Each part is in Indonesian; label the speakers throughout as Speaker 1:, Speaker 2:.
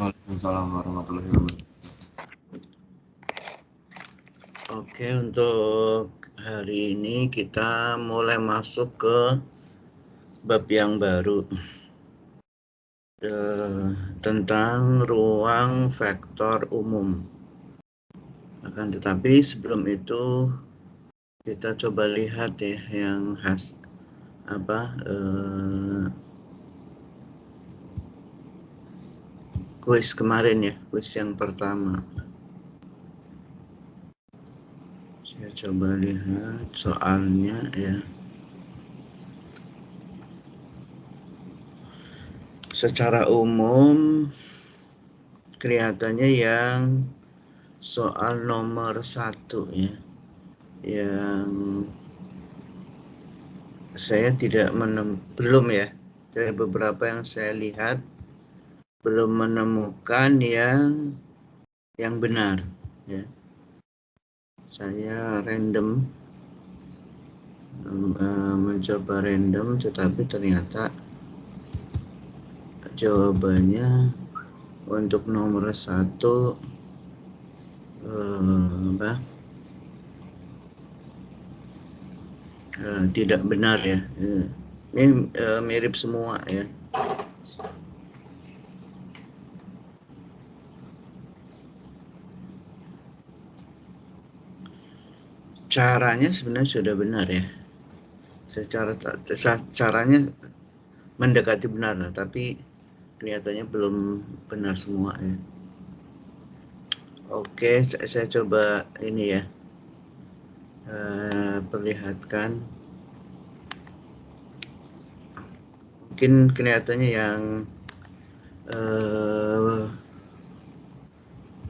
Speaker 1: Waalaikumsalam warahmatullahi wabarakatuh.
Speaker 2: Oke, untuk hari ini kita mulai masuk ke bab yang baru tentang ruang vektor umum. Akan tetapi sebelum itu kita coba lihat ya yang kuis kemarin ya, kuis yang pertama. Saya coba lihat soalnya ya. Secara umum kelihatannya yang soal nomor 1 ya, yang saya belum ya, dari beberapa yang saya lihat belum menemukan yang benar ya. Saya random mencoba random, tetapi ternyata jawabannya untuk nomor 1 tidak benar ya. Ini mirip semua ya. Caranya sebenarnya sudah benar ya. Caranya mendekati benar, tapi kelihatannya belum benar semua ya. Oke, saya coba ini ya, perlihatkan. Mungkin kelihatannya yang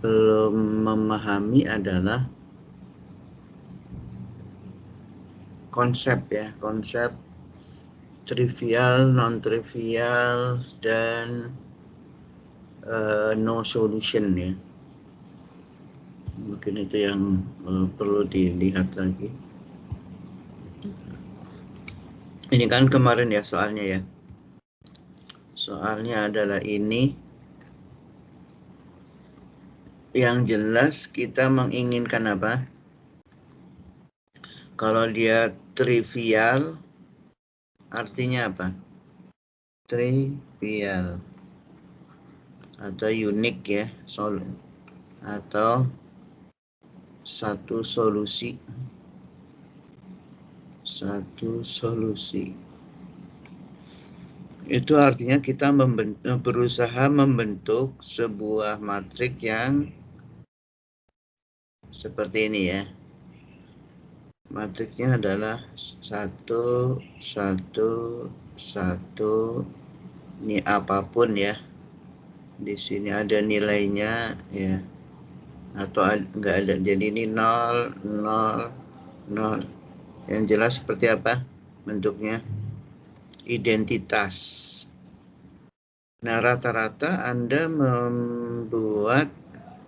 Speaker 2: belum memahami adalah konsep ya, konsep trivial, non-trivial, dan no solution ya. Mungkin itu yang perlu dilihat lagi. Ini kan kemarin ya soalnya ya. Soalnya adalah ini. Yang jelas kita menginginkan apa? Kalau dia trivial, artinya apa? Trivial atau unik ya, atau satu solusi. Itu artinya kita berusaha membentuk sebuah matrik yang seperti ini ya. Matriknya adalah 1, 1, 1. Ini apapun ya. Di sini ada nilainya ya. Atau enggak ada. Jadi ini 0, 0, 0. Yang jelas seperti apa bentuknya? Identitas. Nah, rata-rata Anda membuat,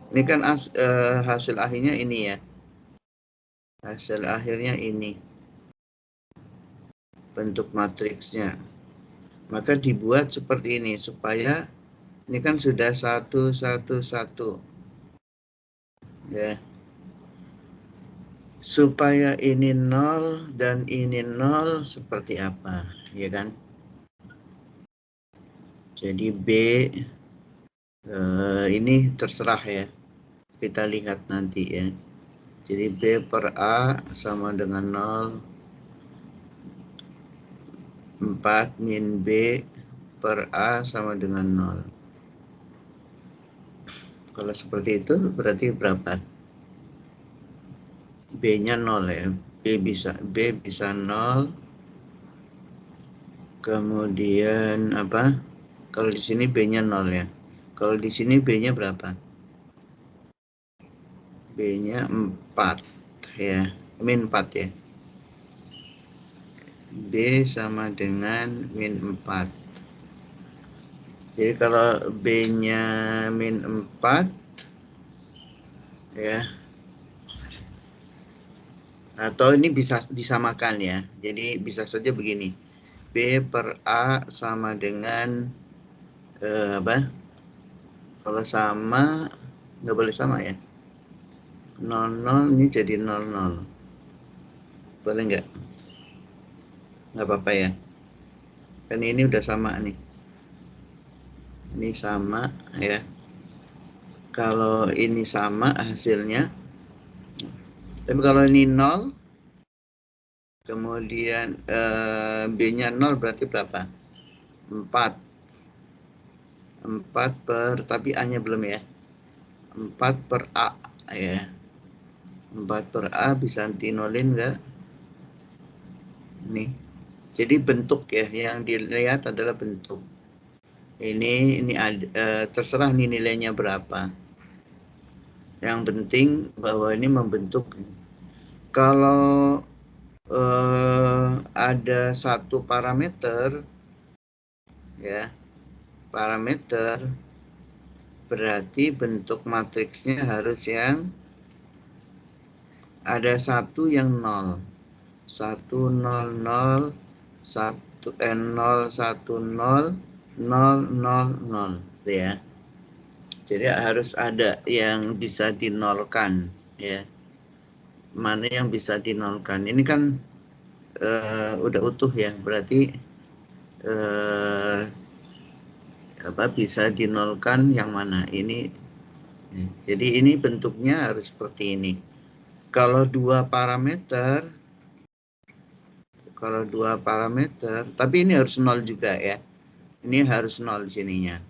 Speaker 2: ini kan hasil akhirnya ini ya. Hasil akhirnya ini. Bentuk matriksnya. Maka dibuat seperti ini supaya ini kan sudah 1, 1, 1. Ya. Supaya ini 0 dan ini 0 seperti apa, ya kan? Jadi B ini terserah ya. Kita lihat nanti ya. Jadi B per A sama dengan 0. 4 min B per A sama dengan 0. Kalau seperti itu berarti berapa? B-nya 0 ya. B bisa 0. Kemudian apa? Kalau di sini B-nya 0 ya. Kalau di sini B-nya berapa? B-nya 4 ya. Min 4 ya. B sama dengan min 4. Jadi kalau B-nya min 4 ya. Atau ini bisa disamakan ya. Jadi bisa saja begini. B per A sama dengan Kalau sama, nggak boleh sama ya. 00 ini jadi 00. Boleh nggak? Nggak apa-apa ya. Kan ini udah sama nih. Ini sama ya. Kalau ini sama hasilnya. Tapi kalau ini 0, kemudian B-nya 0 berarti berapa? 4. 4 per, tapi A-nya belum ya. 4 per A ya. 4 per A bisa dinolin nggak? Nih. Jadi bentuk ya, yang dilihat adalah bentuk. Ini terserah nih nilainya berapa. Yang penting bahwa ini membentuk. Kalau ada satu parameter, ya, parameter berarti bentuk matriksnya harus yang ada satu yang 0. 1 0 0 1 0 1 0 0 0 0 ya. Jadi harus ada yang bisa dinolkan ya. Mana yang bisa dinolkan? Ini kan udah utuh ya, berarti bisa dinolkan yang mana? Ini. Jadi ini bentuknya harus seperti ini. Kalau dua parameter, tapi ini harus 0 juga ya. Ini harus 0 sininya.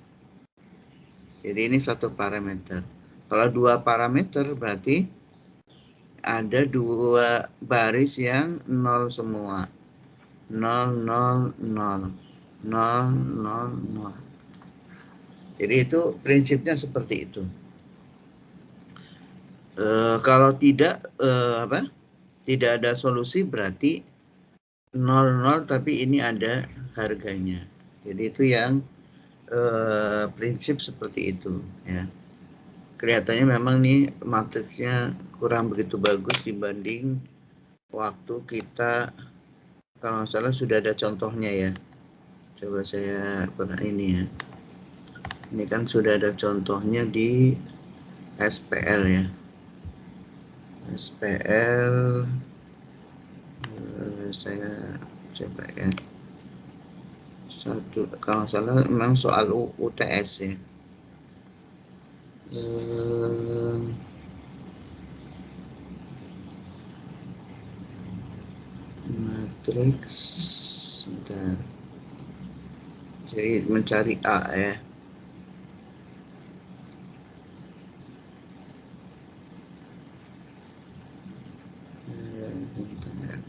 Speaker 2: Jadi ini satu parameter. Kalau dua parameter berarti ada dua baris yang 0 semua. 0, 0, 0. 0, 0, 0. Jadi itu prinsipnya seperti itu. Kalau tidak tidak ada solusi berarti 0, 0 tapi ini ada harganya. Jadi itu yang prinsip seperti itu ya. Kelihatannya memang nih matriksnya kurang begitu bagus dibanding waktu kita, kalau nggak salah sudah ada contohnya ya. Coba saya ini ya. Ini kan sudah ada contohnya di SPL ya. SPL saya coba ya. Satu, kalau nggak salah memang soal UTS ya. Matriks, sebentar. Jadi mencari A ya. Bentar.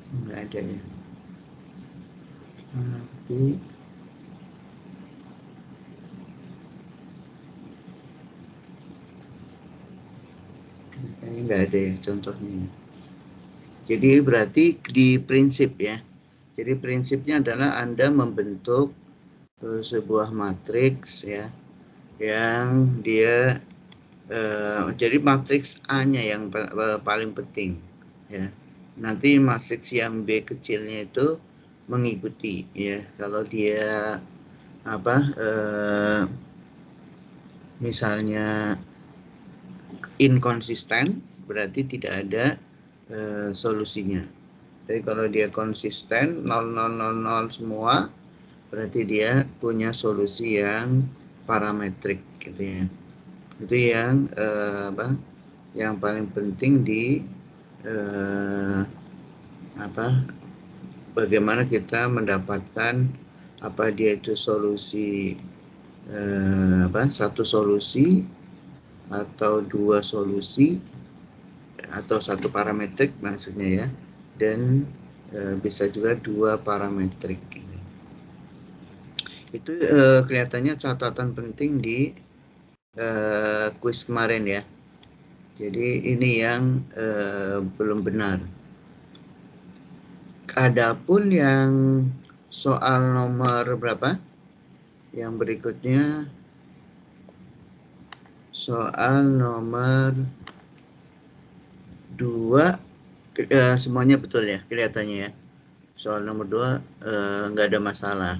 Speaker 2: Nggak ada ya. Tapi kayaknya nggak ada ya contohnya. Jadi berarti di prinsip ya. Jadi prinsipnya adalah Anda membentuk sebuah matriks ya, yang dia jadi matriks A-nya yang paling penting ya. Nanti matriks yang B kecilnya itu mengikuti ya. Kalau dia misalnya inkonsisten, berarti tidak ada solusinya. Jadi kalau dia konsisten 0, 0, 0, 0 semua, berarti dia punya solusi yang parametrik gitu ya. Itu yang yang paling penting di bagaimana kita mendapatkan dia itu solusi satu solusi atau dua solusi atau satu parametrik maksudnya ya, dan bisa juga 2 parametrik. Itu kelihatannya catatan penting di kuis kemarin ya. Jadi ini yang belum benar. Adapun yang soal nomor berapa? Yang berikutnya soal nomor 2, semuanya betul ya kelihatannya ya. Soal nomor 2 nggak ada masalah.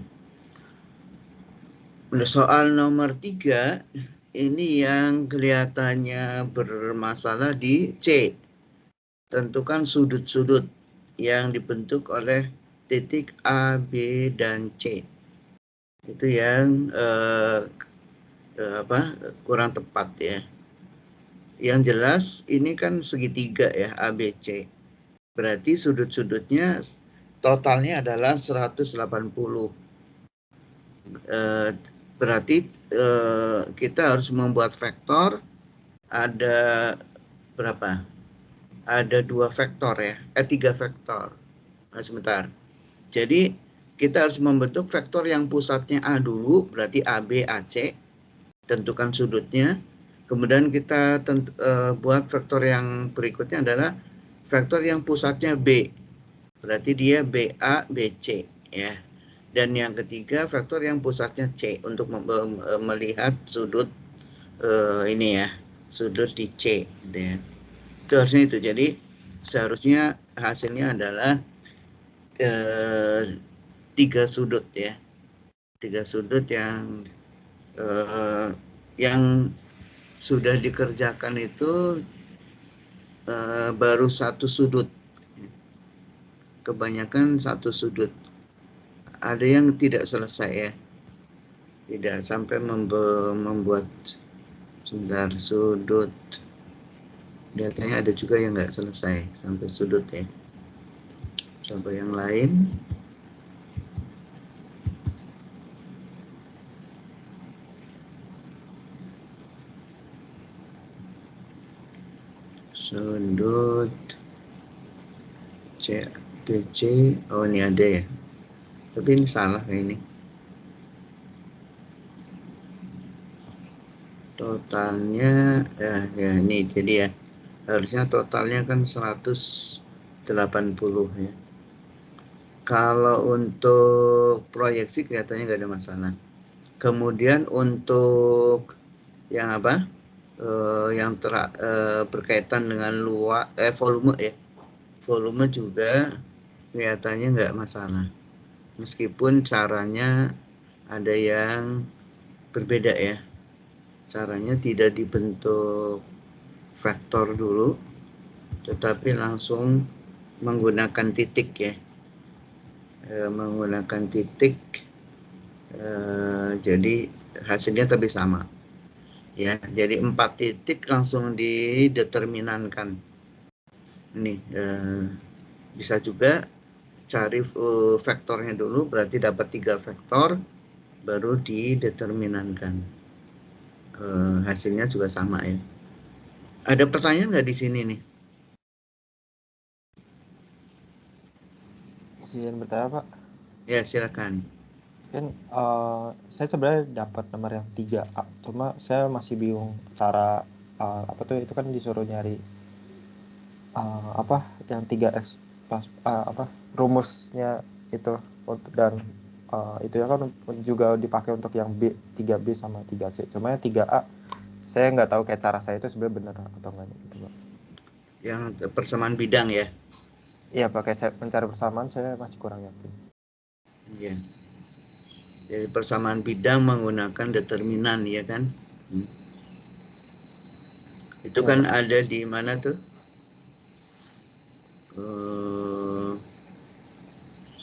Speaker 2: Soal nomor 3 ini yang kelihatannya bermasalah di C. Tentukan sudut-sudut yang dibentuk oleh titik A, B, dan C. Itu yang kurang tepat ya. Yang jelas ini kan segitiga ya, ABC. Berarti sudut-sudutnya totalnya adalah 180. Berarti kita harus membuat vektor, ada berapa? Ada 2 vektor ya, 3 vektor. Nah, sebentar. Jadi kita harus membentuk vektor yang pusatnya A dulu, berarti AB, AC. Tentukan sudutnya. Kemudian kita buat vektor yang berikutnya adalah vektor yang pusatnya B. Berarti dia BA, BC ya. Dan yang ketiga vektor yang pusatnya C untuk melihat sudut ini ya, sudut di C gitu ya. Itu harusnya itu. Jadi seharusnya hasilnya adalah 3 sudut ya. 3 sudut yang sudah dikerjakan itu baru 1 sudut. Kebanyakan 1 sudut. Ada yang tidak selesai ya. Tidak sampai membuat sebentar sudut. Datanya ada juga yang nggak selesai sampai sudut ya. Coba yang lain. Sudut C, BC, oh ini ada ya. Tapi ini salah kayak ini. Totalnya ya ini jadi ya. Harusnya totalnya kan 180 ya. Kalau untuk proyeksi kelihatannya nggak ada masalah. Kemudian untuk yang apa? Yang berkaitan dengan volume ya. Volume juga kelihatannya nggak masalah. Meskipun caranya ada yang berbeda ya. Caranya tidak dibentuk vektor dulu, tetapi langsung menggunakan titik ya. Menggunakan titik, jadi hasilnya tapi sama. Ya, jadi 4 titik langsung dideterminankan. Ini bisa juga cari vektornya dulu, berarti dapat 3 vektor, baru dideterminankan. Hasilnya juga sama ya. Ada pertanyaan nggak di sini nih?
Speaker 3: Izin bertanya Pak.
Speaker 2: Ya silakan.
Speaker 3: Kan saya sebenarnya dapat nomor yang 3A, cuma saya masih bingung cara apa tuh, itu kan disuruh nyari yang 3x rumusnya itu, dan itu ya kan juga dipakai untuk yang B, 3B sama 3C. Cuma yang 3A saya nggak tahu kayak cara saya itu sebenarnya benar atau enggak gitu Pak.
Speaker 2: Yang persamaan bidang ya?
Speaker 3: Iya pakai saya mencari persamaan, saya masih kurang yakin.
Speaker 2: Iya. Jadi persamaan bidang menggunakan determinan ya kan? Itu
Speaker 3: Ya,
Speaker 2: kan
Speaker 3: Pak.
Speaker 2: ada di mana tuh?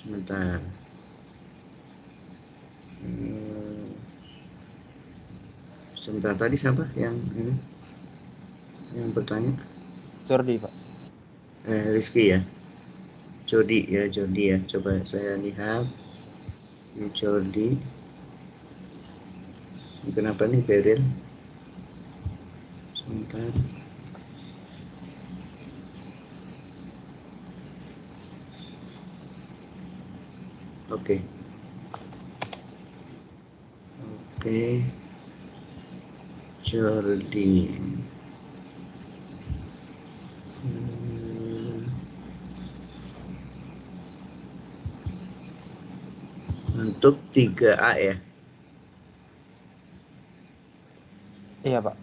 Speaker 2: Sebentar. Sebentar, tadi siapa yang ini? Yang bertanya?
Speaker 3: Jordi Pak.
Speaker 2: Rizky ya? Jody ya, Jody ya. Coba saya lihat. Ini Jody. Kenapa nih Beril? Sebentar. Oke. Oke. Jordi. Untuk 3A ya.
Speaker 3: Iya, Pak.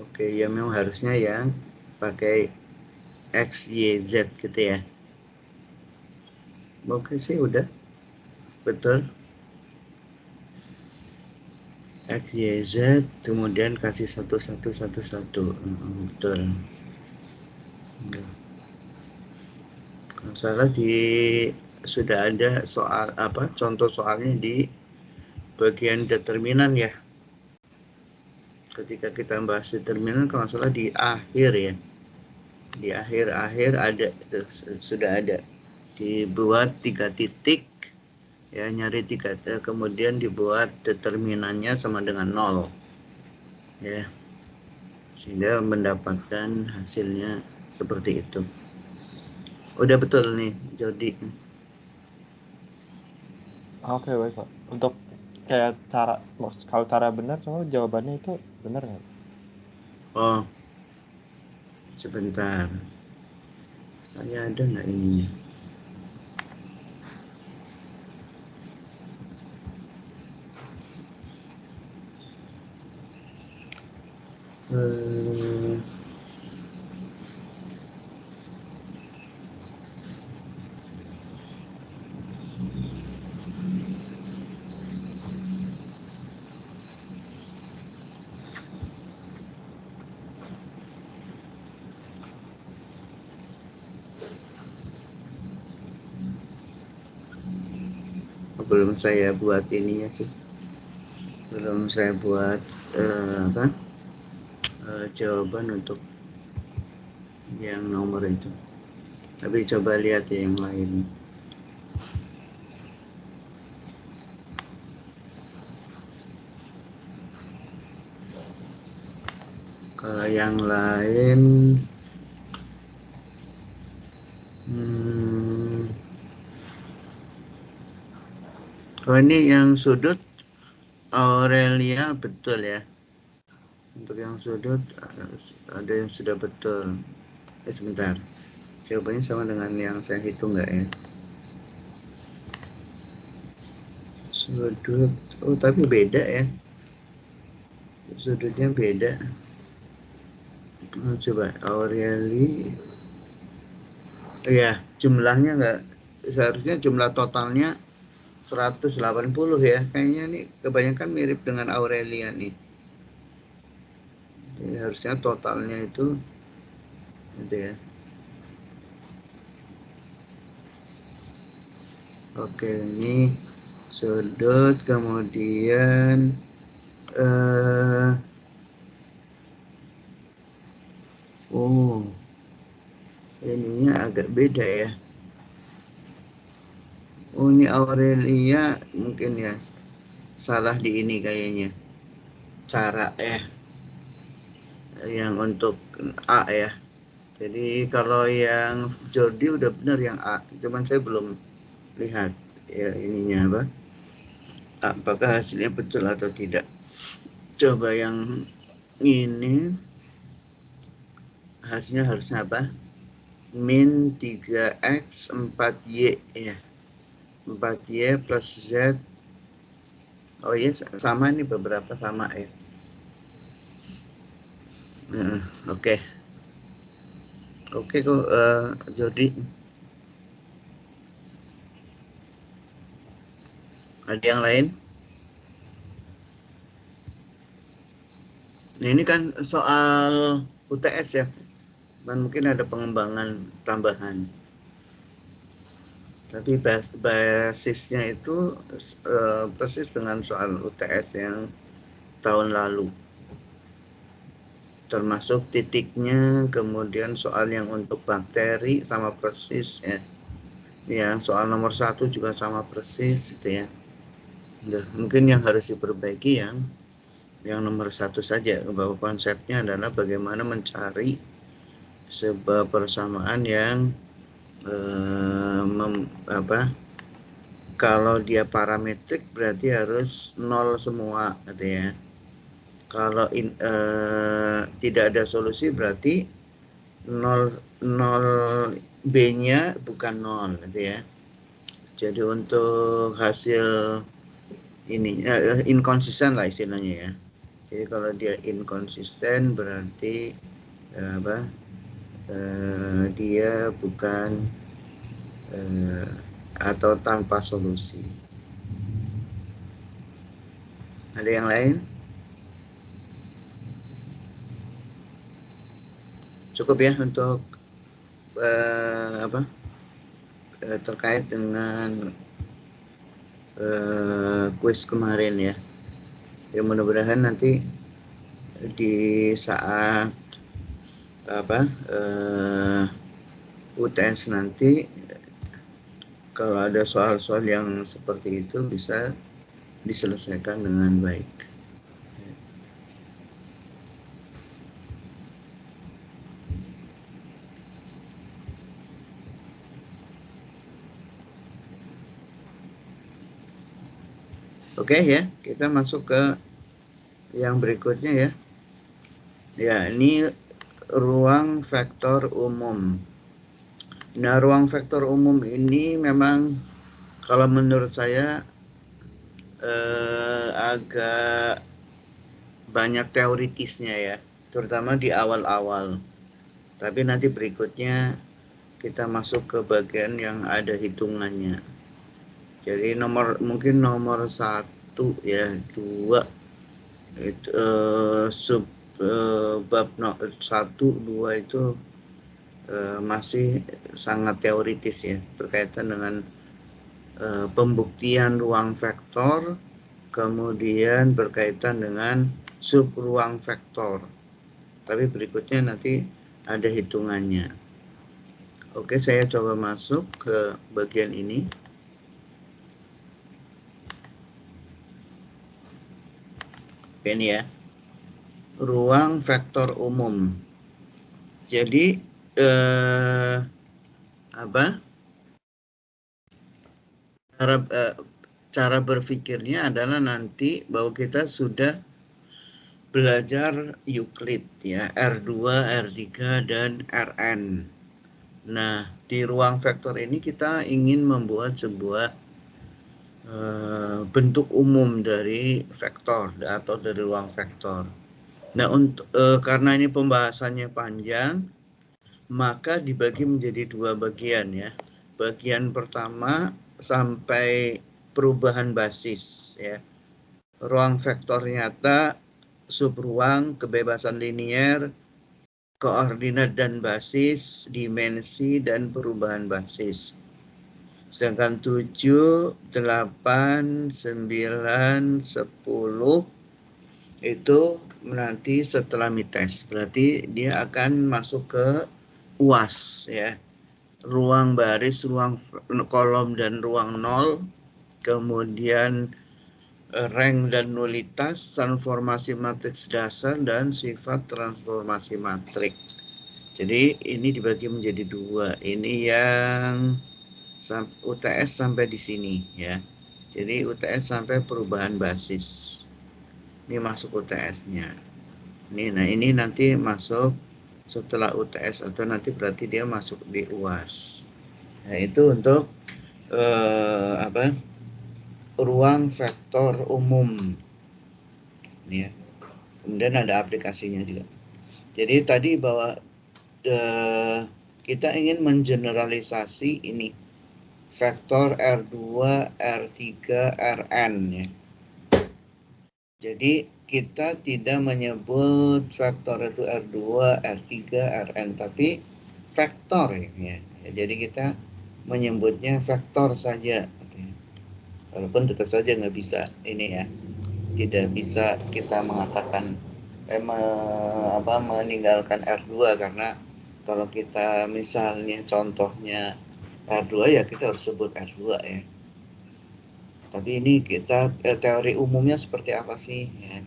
Speaker 2: Oke, ya memang harusnya yang pakai X, Y, Z gitu ya. Oke sih udah. Betul. X, Y, Z, kemudian kasih 1111. Betul. Kalau salah sudah ada soal apa? Contoh soalnya di bagian determinan ya. Ketika kita bahas determinan kalau salah di akhir ya. Di akhir ada itu sudah ada. Dibuat 3 titik ya, nyari 3, kemudian dibuat determinannya sama dengan 0 ya, sehingga mendapatkan hasilnya seperti itu. Udah betul nih Jordi.
Speaker 3: Oke, baik, Pak. Untuk kayak kalau cara benar, soal jawabannya itu benar nggak?
Speaker 2: Oh, sebentar. Saya ada nggak ininya? Belum saya buat ininya sih. Belum saya buat jawaban untuk yang nomor itu. Tapi coba lihat ya yang lain. Kalau yang lain, kalau ini yang sudut Aurelia betul ya. Untuk yang sudut ada yang sudah betul. Sebentar. Jawabannya sama dengan yang saya hitung nggak ya? Sudut, oh tapi beda ya. Sudutnya beda. Coba Aureli. Ya, jumlahnya nggak, seharusnya jumlah totalnya 180 ya. Kayaknya nih kebanyakan mirip dengan Aurelia nih. Jadi harusnya totalnya itu gitu ya. Oke, ini sudut, kemudian ininya agak beda ya. Oh, ini Aurelia mungkin ya salah di ini kayaknya. Cara yang untuk A ya. Jadi kalau yang Jordi udah benar yang A, cuman saya belum lihat ya ininya apa. Apakah hasilnya betul atau tidak. Coba yang ini harusnya apa? Min 3X 4Y ya. 4Y plus Z. Oh iya, sama nih, beberapa sama ya. Oke. Oke kok Jordi. Ada yang lain? Nah, ini kan soal UTS ya. Dan mungkin ada pengembangan tambahan. Tapi basisnya itu persis dengan soal UTS yang tahun lalu. Termasuk titiknya, kemudian soal yang untuk bakteri sama persis ya. Ya, soal nomor 1 juga sama persis gitu ya. Nah, mungkin yang harus diperbaiki yang yang nomor 1 saja, bahwa konsepnya adalah bagaimana mencari sebuah persamaan yang kalau dia parametrik berarti harus 0 semua gitu ya. Kalau tidak ada solusi berarti 0 B-nya bukan 0 gitu ya. Jadi untuk hasil ini inkonsisten lah istilahnya ya. Jadi kalau dia inkonsisten berarti dia bukan atau tanpa solusi. Ada yang lain? Cukup ya untuk terkait dengan kuis kemarin ya. Ya mudah-mudahan nanti di saat UTS nanti kalau ada soal-soal yang seperti itu bisa diselesaikan dengan baik. Oke ya, kita masuk ke yang berikutnya ya. Ya, ini ruang vektor umum. Nah, ruang vektor umum ini memang kalau menurut saya agak banyak teoritisnya ya, terutama di awal-awal. Tapi nanti berikutnya kita masuk ke bagian yang ada hitungannya. Jadi mungkin nomor 1 ya, 2 itu bab 1, 2 itu masih sangat teoritis ya, berkaitan dengan pembuktian ruang vektor, kemudian berkaitan dengan sub ruang vektor. Tapi berikutnya nanti ada hitungannya. Oke, saya coba masuk ke bagian ini. Ini ya, ruang vektor umum. Jadi cara berpikirnya adalah nanti bahwa kita sudah belajar Euclid ya, R2, R3 dan Rn. Nah, di ruang vektor ini kita ingin membuat sebuah bentuk umum dari vektor atau dari ruang vektor. Nah, karena ini pembahasannya panjang, maka dibagi menjadi 2 bagian ya. Bagian pertama sampai perubahan basis ya. Ruang vektor nyata, subruang, kebebasan linier, koordinat dan basis, dimensi dan perubahan basis. Sedangkan 7, 8, 9, 10 itu nanti setelah mites. Berarti dia akan masuk ke UAS ya. Ruang baris, ruang kolom dan ruang nol, kemudian rank dan nulitas, transformasi matriks dasar dan sifat transformasi matriks. Jadi ini dibagi menjadi 2. Ini yang UTS sampai di sini ya. Jadi UTS sampai perubahan basis. Ini masuk UTS-nya. Nah ini nanti masuk setelah UTS atau nanti berarti dia masuk di UAS. Nah itu untuk ruang vektor umum. Ini ya. Kemudian ada aplikasinya juga. Jadi tadi bahwa kita ingin mengeneralisasi ini vektor R2, R3, Rn ya. Jadi kita tidak menyebut vektor itu R2, R3, Rn, tapi vektor ya. Jadi kita menyebutnya vektor saja. Walaupun tetap saja nggak bisa ini ya. Tidak bisa kita mengatakan meninggalkan R2 karena kalau kita misalnya contohnya R2 ya kita harus sebut R2 ya. Tapi ini kita teori umumnya seperti apa sih ya?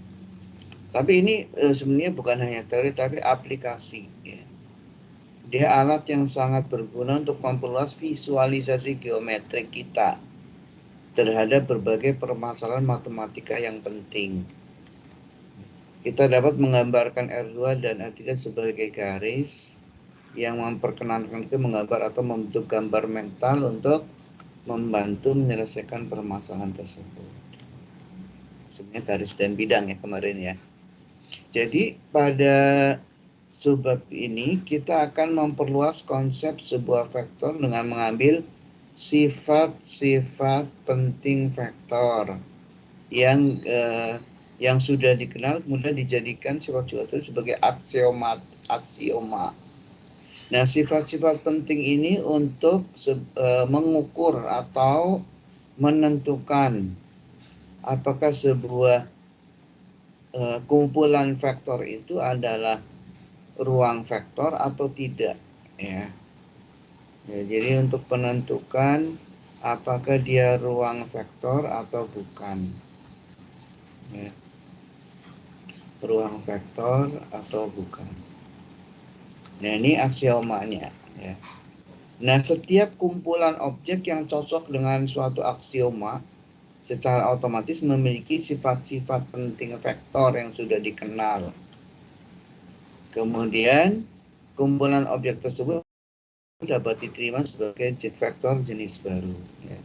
Speaker 2: Tapi ini sebenarnya bukan hanya teori tapi aplikasi. Ya. Dia alat yang sangat berguna untuk memperluas visualisasi geometrik kita terhadap berbagai permasalahan matematika yang penting. Kita dapat menggambarkan R2 dan R3 sebagai garis yang memperkenankan kita menggambar atau membentuk gambar mental untuk membantu menyelesaikan permasalahan tersebut. Sebenarnya garis dan bidang ya kemarin ya. Jadi pada subbab ini kita akan memperluas konsep sebuah vektor dengan mengambil sifat-sifat penting vektor yang sudah dikenal kemudian dijadikan sifat-sifat itu sebagai aksioma. Nah, sifat-sifat penting ini untuk mengukur atau menentukan apakah sebuah kumpulan vektor itu adalah ruang vektor atau tidak, ya. Jadi untuk menentukan apakah dia ruang vektor atau bukan, ya. Ruang vektor atau bukan. Nah, ini aksiomanya, ya. Nah, setiap kumpulan objek yang cocok dengan suatu aksioma secara otomatis memiliki sifat-sifat penting vektor yang sudah dikenal. Kemudian, kumpulan objek tersebut dapat diterima sebagai vektor jenis baru. Ya.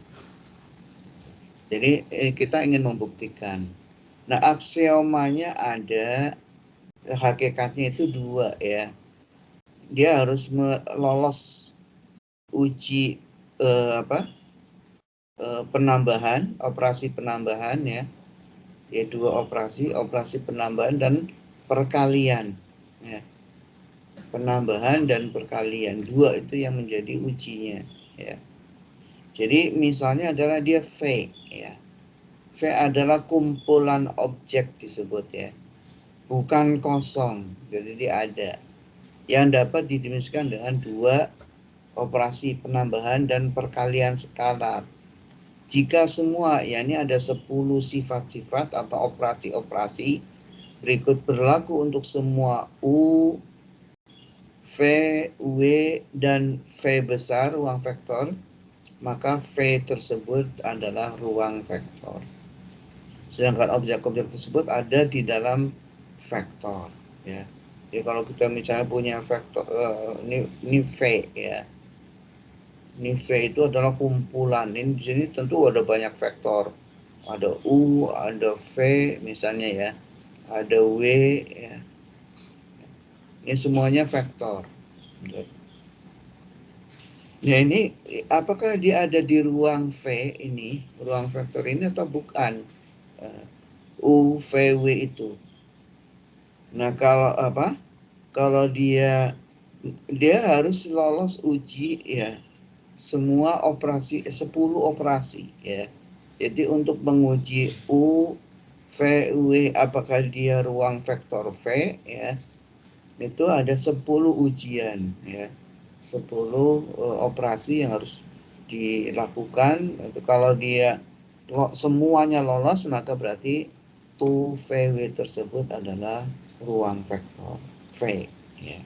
Speaker 2: Jadi, kita ingin membuktikan. Nah, aksiomanya ada, hakikatnya itu dua, ya. Dia harus lolos uji penambahan, operasi penambahan, ya. Ya, dua operasi penambahan dan perkalian, ya. Penambahan dan perkalian, dua itu yang menjadi ujinya, ya. Jadi misalnya adalah dia V, ya. V adalah kumpulan objek disebut, ya, bukan kosong, jadi dia ada yang dapat didefinisikan dengan dua operasi penambahan dan perkalian skalar. Jika semua, yakni ada 10 sifat-sifat atau operasi-operasi berikut berlaku untuk semua U, V, W, dan V besar ruang vektor, maka V tersebut adalah ruang vektor. Sedangkan objek-objek tersebut ada di dalam vektor, ya. Jadi kalau kita misalnya punya vektor ini V, ya. Ini V itu adalah kumpulan. Ini di sini tentu ada banyak vektor. Ada U, ada V misalnya, ya. Ada W, ya. Ini semuanya vektor. Nah, ini apakah dia ada di ruang V ini, ruang vektor ini atau bukan? U, V, W itu. Nah, kalau dia harus lolos uji, ya, semua operasi 10 operasi, ya. Jadi untuk menguji U, V, W apakah dia ruang vektor V, ya, itu ada 10 ujian, ya. 10 operasi yang harus dilakukan. Itu kalau dia semuanya lolos, maka berarti U, V, W tersebut adalah ruang vektor V, ya.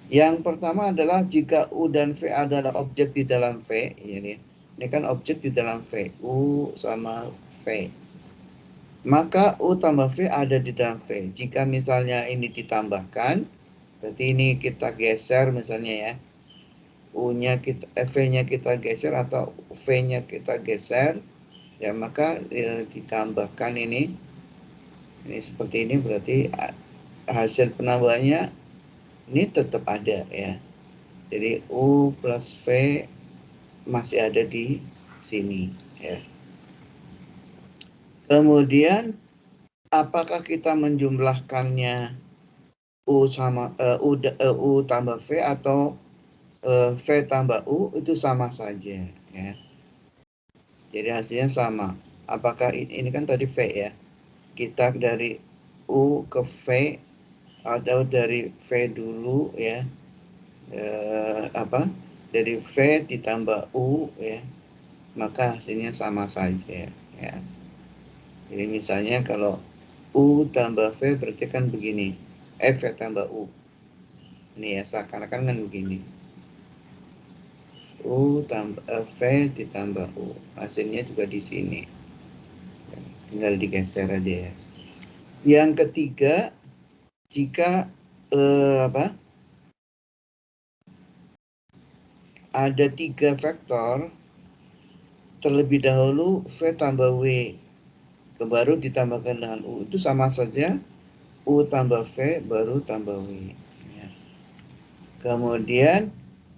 Speaker 2: Yang pertama adalah jika U dan V adalah objek di dalam V, ini kan objek di dalam V, U sama V. Maka U tambah V ada di dalam V. Jika misalnya ini ditambahkan, berarti ini kita geser misalnya, ya. V-nya kita geser atau V-nya kita geser, ya, maka ditambahkan ini seperti ini, berarti hasil penambahannya ini tetap ada, ya. Jadi U plus V masih ada di sini, ya. Kemudian apakah kita menjumlahkannya U sama U tambah V atau V tambah U, itu sama saja, ya. Jadi hasilnya sama. Apakah ini kan tadi V, ya. Kita dari U ke V atau dari V dulu, ya. Dari V ditambah U, ya. Maka hasilnya sama saja, ya. Jadi misalnya kalau U tambah V berarti kan begini. V tambah U. Ini ya, seakan-akan kan begini. U tambah V ditambah U. Hasilnya juga di sini. Tinggal digeser aja ya. Yang ketiga, jika ada 3 vektor, terlebih dahulu V tambah W baru ditambahkan dengan U, itu sama saja U tambah V baru tambah W ya. Kemudian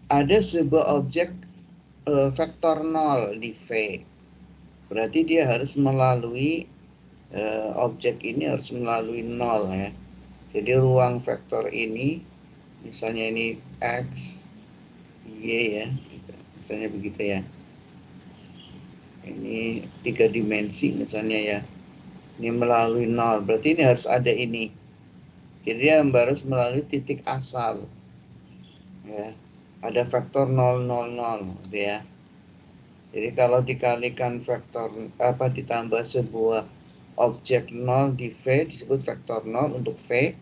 Speaker 2: ada sebuah objek vektor 0 di V, berarti dia harus melalui objek ini harus melalui 0 ya. Jadi ruang vektor ini, misalnya ini X, Y ya, misalnya begitu ya. Ini 3 dimensi misalnya ya. Ini melalui 0, berarti ini harus ada ini. Jadi dia harus melalui titik asal. Ya. Ada vektor 0, 0, 0 gitu ya. Jadi kalau dikalikan vektor ditambah sebuah objek 0 di V disebut vektor 0 untuk V,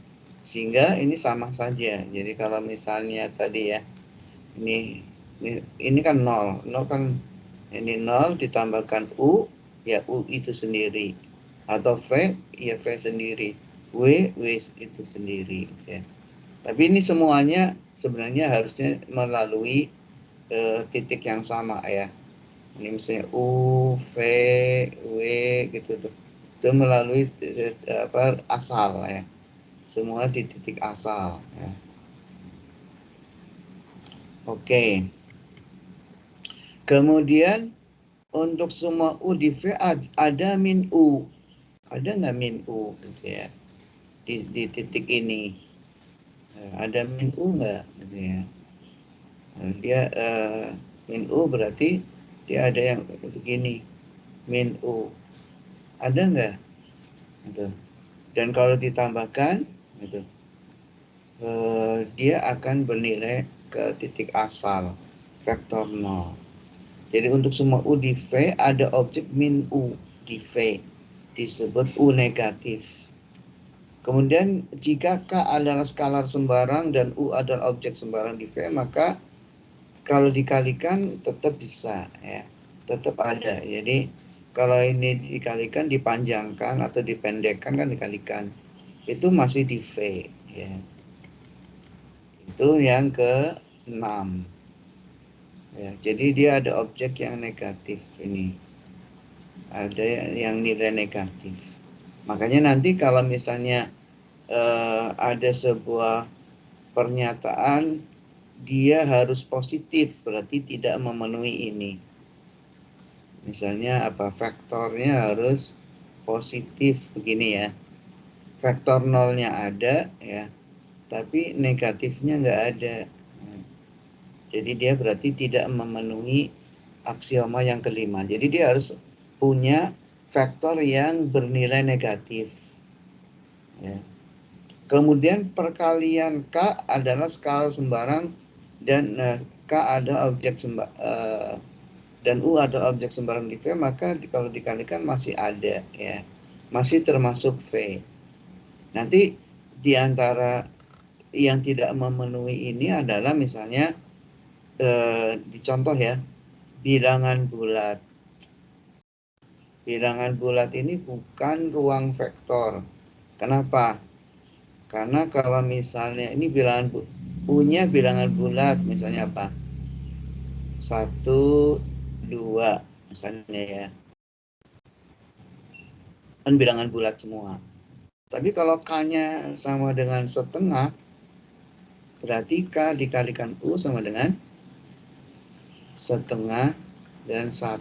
Speaker 2: sehingga ini sama saja. Jadi kalau misalnya tadi ya, ini kan 0 kan, ini 0 ditambahkan U, ya U itu sendiri, atau V, ya V sendiri, W itu sendiri ya. Tapi ini semuanya sebenarnya harusnya melalui titik yang sama ya. Ini misalnya U, V, W gitu tuh. Itu melalui asal ya. Semua di titik asal ya. Oke. Kemudian untuk semua U di V ada min U. Ada nggak min U gitu ya? Di titik ini. Ada min U nggak gitu ya? Dia min U berarti dia ada yang begini. Min U. Ada nggak? Gitu. Dan kalau ditambahkan gitu, dia akan bernilai ke titik asal vektor 0. Jadi untuk semua U di V ada objek min U di V, disebut U negatif. Kemudian jika K adalah skalar sembarang dan U adalah objek sembarang di V, maka kalau dikalikan tetap bisa ya, tetap ada. Jadi kalau ini dikalikan, dipanjangkan atau dipendekkan kan dikalikan, itu masih di V ya. Itu yang ke-6. Ya, jadi dia ada objek yang negatif ini. Ada yang nilai negatif. Makanya nanti kalau misalnya ada sebuah pernyataan dia harus positif, berarti tidak memenuhi ini. Misalnya vektornya harus positif begini ya. Vektor nolnya ada ya, tapi negatifnya nggak ada. Jadi dia berarti tidak memenuhi aksioma yang kelima. Jadi dia harus punya vektor yang bernilai negatif. Ya. Kemudian perkalian K adalah skala sembarang dan K adalah objek dan U adalah objek sembarang di V, maka kalau dikalikan masih ada ya. Masih termasuk V. Nanti di antara yang tidak memenuhi ini adalah misalnya dicontoh ya, bilangan bulat. Bilangan bulat ini bukan ruang vektor. Kenapa? Karena kalau misalnya ini bilangan punya bilangan bulat, misalnya apa? 1, 2 misalnya ya. Kan bilangan bulat semua. Tapi kalau K-nya sama dengan setengah, berarti K dikalikan U sama dengan setengah dan 1.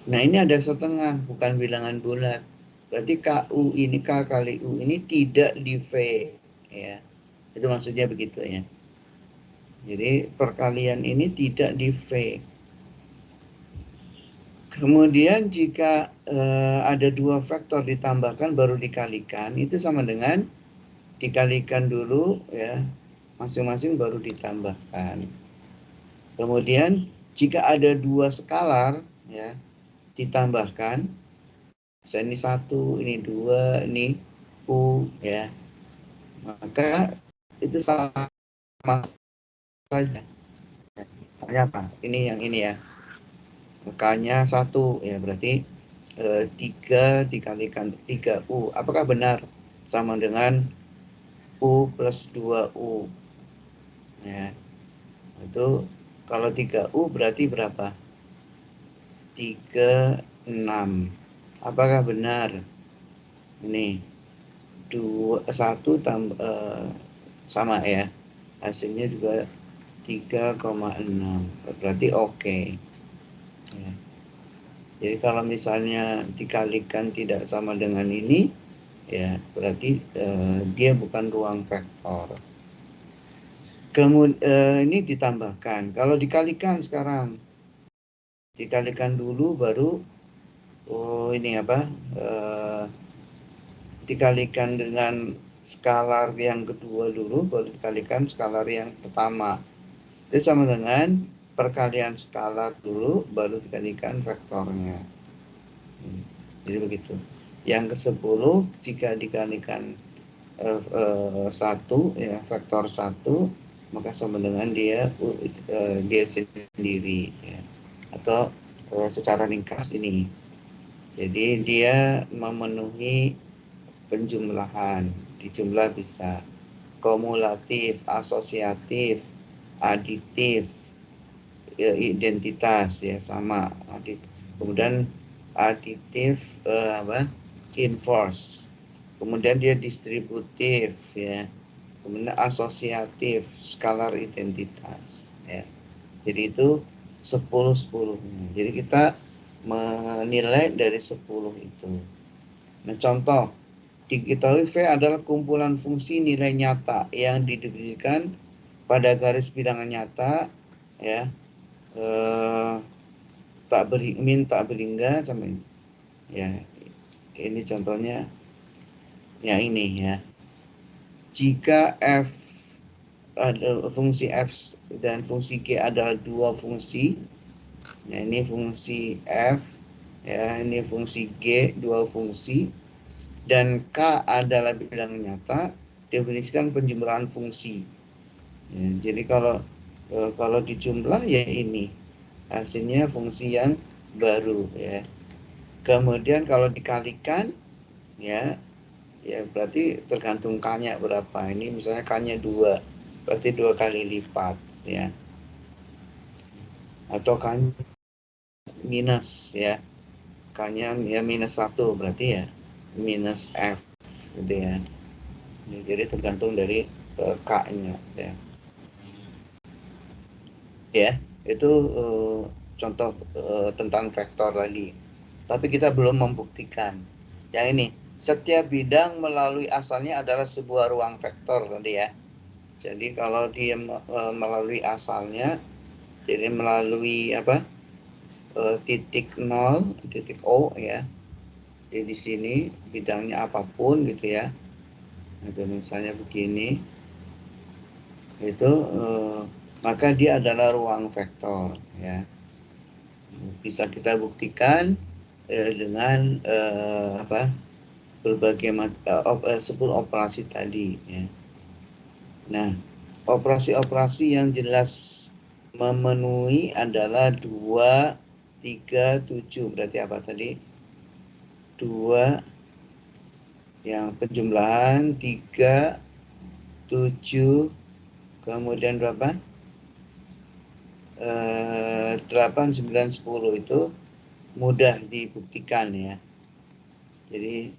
Speaker 2: Nah ini ada setengah, bukan bilangan bulat. Berarti KU ini, K kali U ini tidak di V. Ya. Itu maksudnya begitu ya. Jadi perkalian ini tidak di V. Kemudian jika ada 2 vektor ditambahkan baru dikalikan, itu sama dengan dikalikan dulu ya, masing-masing baru ditambahkan. Kemudian jika ada 2 skalar ya ditambahkan, Misalnya ini 1, ini 2, ini U ya. Maka itu sama saja. Misalnya apa? Ini yang ini ya. Makanya 1 ya, berarti 3 dikalikan 3U. Apakah benar sama dengan U plus 2U? Ya. Itu kalau 3U berarti berapa? 36. Apakah benar? Ini 1 tambah sama ya. Hasilnya juga 3,6. Berarti oke. Ya. Jadi kalau misalnya dikalikan tidak sama dengan ini, ya berarti dia bukan ruang vektor. Kemudian ini ditambahkan. Kalau dikalikan sekarang, dikalikan dulu baru ini apa? Dikalikan dengan skalar yang kedua dulu, baru dikalikan skalar yang pertama. Itu sama dengan perkalian skalar dulu, baru dikalikan vektornya. Jadi begitu. Yang ke-10 jika dikalikan 1 ya, vektor 1, maka sama dengan dia sendiri ya. Atau secara ringkas ini. Jadi dia memenuhi penjumlahan, dijumlah bisa kumulatif, asosiatif, aditif, identitas ya sama adit. Kemudian aditif inverse. Kemudian dia distributif ya. Kemudian asosiatif, skalar identitas ya. Jadi itu 10-10-nya. Jadi kita menilai dari 10 itu. Nah, contoh diketahui V adalah kumpulan fungsi nilai nyata yang didefinisikan pada garis bilangan nyata ya, tak berhingga sampai ya. Ini contohnya ya, ini ya. Jika F ada fungsi F dan fungsi G adalah dua fungsi, nah ini fungsi F ya, ini fungsi G, dua fungsi, dan K adalah bilangan nyata, definisikan penjumlahan fungsi ya. Jadi kalau dijumlah ya ini hasilnya fungsi yang baru ya. Kemudian kalau dikalikan ya berarti tergantung K-nya berapa. Ini misalnya K-nya 2, berarti 2 kali lipat ya. Atau K-nya minus ya. K-nya ya minus 1, berarti ya minus F gitu ya. Jadi tergantung dari K-nya ya. Ya, itu contoh tentang vektor tadi. Tapi kita belum membuktikan. Yang ini, setiap bidang melalui asalnya adalah sebuah ruang vektor tadi ya. Jadi kalau dia melalui asalnya, jadi melalui apa? Titik 0, titik O ya. Jadi di sini bidangnya apapun gitu ya. Itu misalnya begini. Itu maka dia adalah ruang vektor ya. Bisa kita buktikan dengan berbagai 10 operasi tadi ya. Nah, operasi-operasi yang jelas memenuhi adalah 2, 3, 7. Berarti apa tadi? 2 yang penjumlahan, 3, 7, kemudian berapa? 8, 9, 10 itu mudah dibuktikan ya. Jadi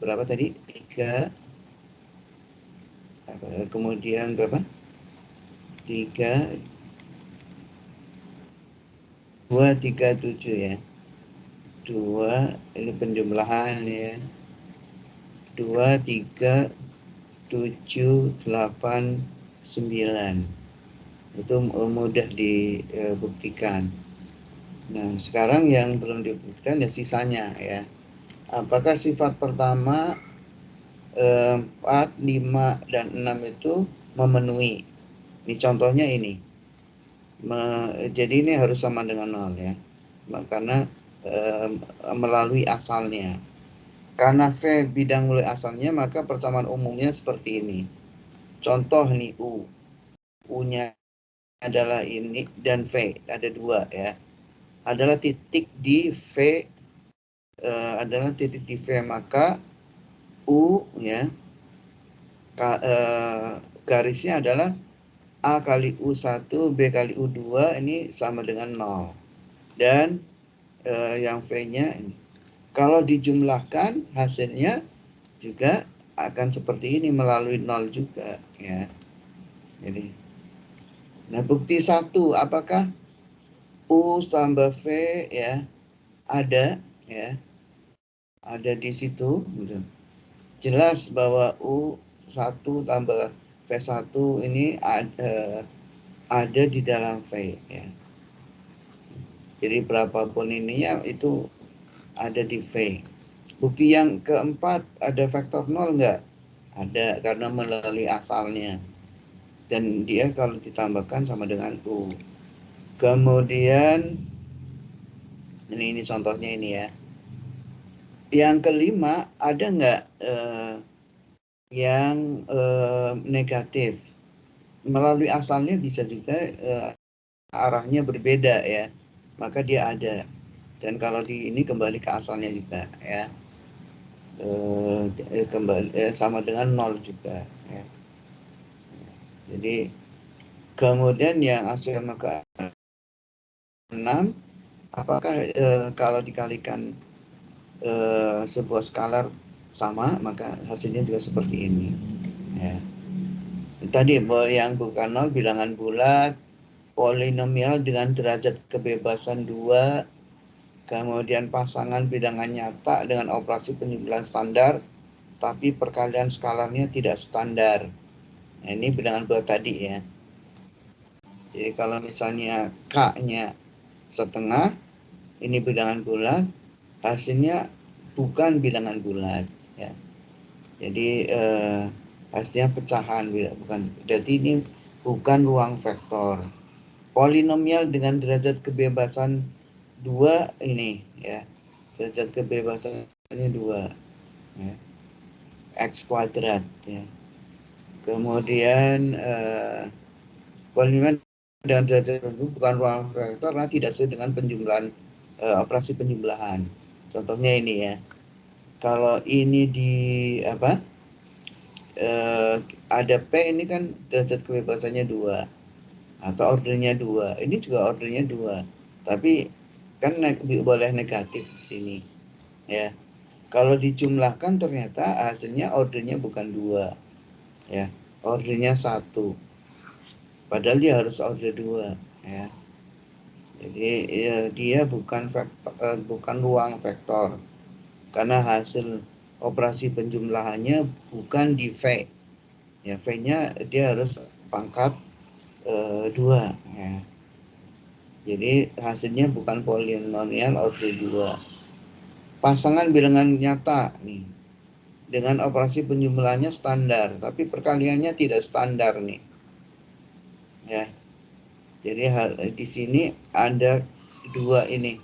Speaker 2: berapa tadi? 3, kemudian berapa? 3, 2, 3, 7 ya. 2 ini penjumlahan ya. 2, 3, 7, 8, 9. Itu mudah dibuktikan. Nah, sekarang yang belum dibuktikan ya sisanya ya. Apakah sifat pertama 4, 5, dan 6 itu memenuhi? Ini contohnya ini. Jadi ini harus sama dengan 0 ya. Karena melalui asalnya. Karena V bidang melalui asalnya, maka persamaan umumnya seperti ini. Contoh nih U. U-nya adalah ini dan V, ada dua ya. Adalah titik di V, adalah titik di V, maka U ya, garisnya adalah A kali U1, B kali U2, ini sama dengan 0. Dan yang V-nya ini. Kalau dijumlahkan hasilnya juga akan seperti ini melalui 0 juga ya. Jadi, nah bukti 1, apakah U tambah V ya ada ya, ada di situ gitu. Jelas bahwa U1 tambah V1 ini ada di dalam V ya. Jadi berapapun ininya itu ada di V. Bukti yang keempat, ada faktor 0 enggak? Ada, karena melalui asalnya. Dan dia kalau ditambahkan sama dengan U. Kemudian, ini contohnya ini ya. Yang kelima, ada enggak yang negatif? Melalui asalnya bisa juga arahnya berbeda ya. Maka dia ada. Dan kalau di ini kembali ke asalnya juga ya. Kembali sama dengan 0 juga ya. Jadi kemudian yang aksioma ke-6, apakah kalau dikalikan sebuah skalar sama, maka hasilnya juga seperti ini ya. Tadi yang bukan 0 bilangan bulat, polinomial dengan derajat kebebasan 2, kemudian pasangan bilangan nyata dengan operasi penjumlahan standar, tapi perkalian skalarnya tidak standar. Nah, ini bilangan bulat tadi ya. Jadi kalau misalnya K-nya setengah, ini bilangan bulat, hasilnya bukan bilangan bulat ya. Jadi hasilnya pecahan, bukan. Jadi ini bukan ruang vektor. Polinomial dengan derajat kebebasan 2 ini ya. Derajat kebebasannya 2 ya. X kuadrat ya. Kemudian polinomial dengan derajat tertentu bukan ruang vektor karena tidak sesuai dengan penjumlahan operasi penjumlahan. Contohnya ini ya. Kalau ini di apa? Ada P ini kan derajat kebebasannya 2 atau ordernya 2. Ini juga ordernya 2. Tapi kan boleh negatif di sini. Ya. Kalau dijumlahkan ternyata hasilnya ordernya bukan 2. Ya. Ordernya 1. Padahal dia harus order 2 ya. Jadi dia bukan vektor, bukan ruang vektor. Karena hasil operasi penjumlahannya bukan di V. Ya, V-nya dia harus pangkat 2 ya. Jadi hasilnya bukan polinomial order 2. Pasangan bilangan nyata nih. Dengan operasi penjumlahannya standar, tapi perkaliannya tidak standar nih. Ya. Jadi di sini ada 2 ini.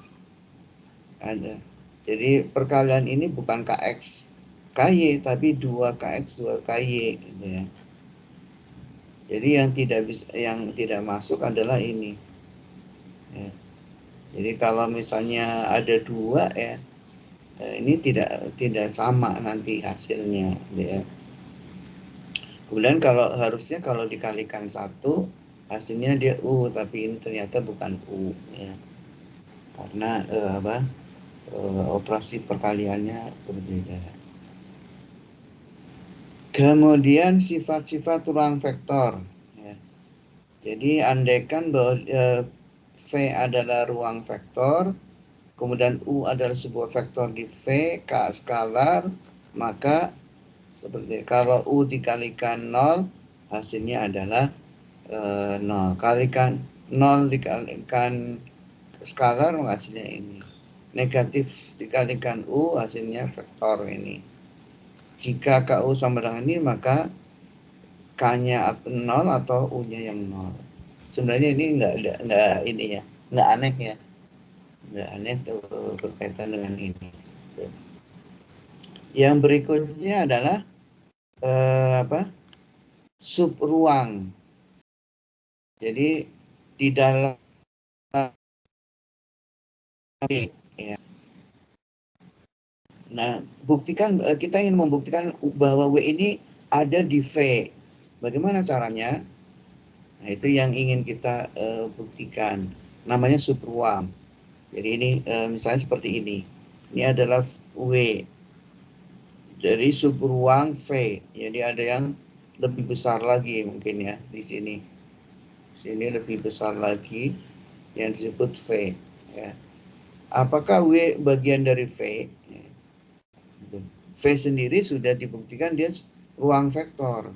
Speaker 2: Ada. Jadi perkalian ini bukan KX KY tapi 2KX 2KY gitu ya. Jadi yang tidak masuk adalah ini. Ya. Jadi kalau misalnya ada 2 ya, ini tidak sama nanti hasilnya gitu ya. Kemudian harusnya kalau dikalikan 1 hasilnya dia U, tapi ini ternyata bukan U ya. Karena operasi perkaliannya berbeda. Kemudian sifat-sifat ruang vektor ya. Jadi andaikan bahwa V adalah ruang vektor, kemudian U adalah sebuah vektor di V, K skalar, maka seperti kalau U dikalikan 0 hasilnya adalah 0. Kalikan 0 dikalikan skalar hasilnya ini. Negatif dikalikan U hasilnya vektor ini. Jika KU sama dengan ini maka K-nya 0 atau U-nya yang 0. Sebenarnya ini enggak ini ya, enggak aneh ya. nggak aneh tuh berkaitan dengan ini. Yang berikutnya adalah sub ruang. Jadi di dalam ya. Nah, kita ingin membuktikan bahwa W ini ada di V. Bagaimana caranya? Nah, itu yang ingin kita buktikan. Namanya sub ruang. Jadi ini misalnya seperti ini. Ini adalah W dari sub ruang V. Jadi ada yang lebih besar lagi mungkin ya di sini. Sini lebih besar lagi yang disebut V. Ya. Apakah W bagian dari V? V sendiri sudah dibuktikan dia ruang vektor.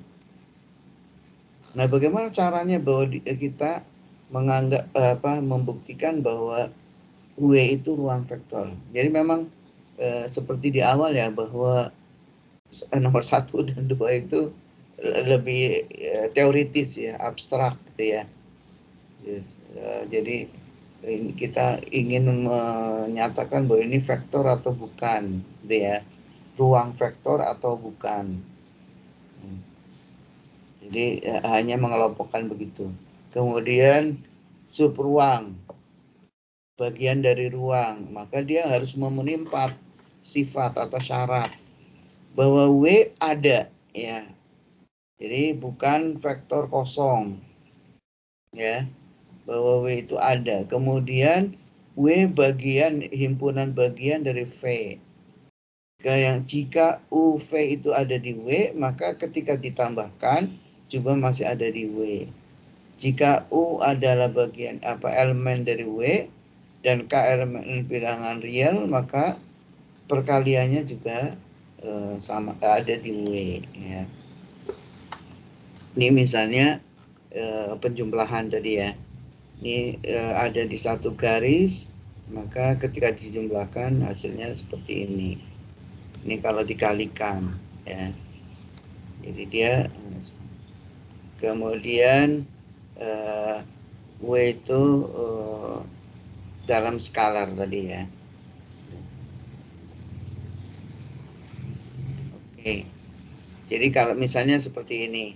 Speaker 2: Nah, bagaimana caranya bahwa kita menganggap membuktikan bahwa W itu ruang vektor. Jadi memang seperti di awal ya bahwa nomor 1 dan 2 itu lebih teoritis ya, abstrak gitu ya. Jadi kita ingin menyatakan bahwa ini vektor atau bukan, gitu ya. Ruang vektor atau bukan. Jadi hanya mengelompokkan begitu. Kemudian sub ruang, bagian dari ruang, maka dia harus memenuhi 4 sifat atau syarat bahwa W ada ya. Jadi bukan vektor kosong ya. Bahwa W itu ada. Kemudian W himpunan bagian dari V. Jika UV itu ada di W, maka ketika ditambahkan juga masih ada di W. Jika U adalah elemen dari W dan K elemen bilangan real, maka perkaliannya juga sama ada di W. Ya. Ini misalnya penjumlahan tadi ya. Ini ada di satu garis, maka ketika dijumlahkan hasilnya seperti ini. Ini kalau dikalikan ya. Jadi dia kemudian W itu dalam skalar tadi ya. Oke. Jadi kalau misalnya seperti ini.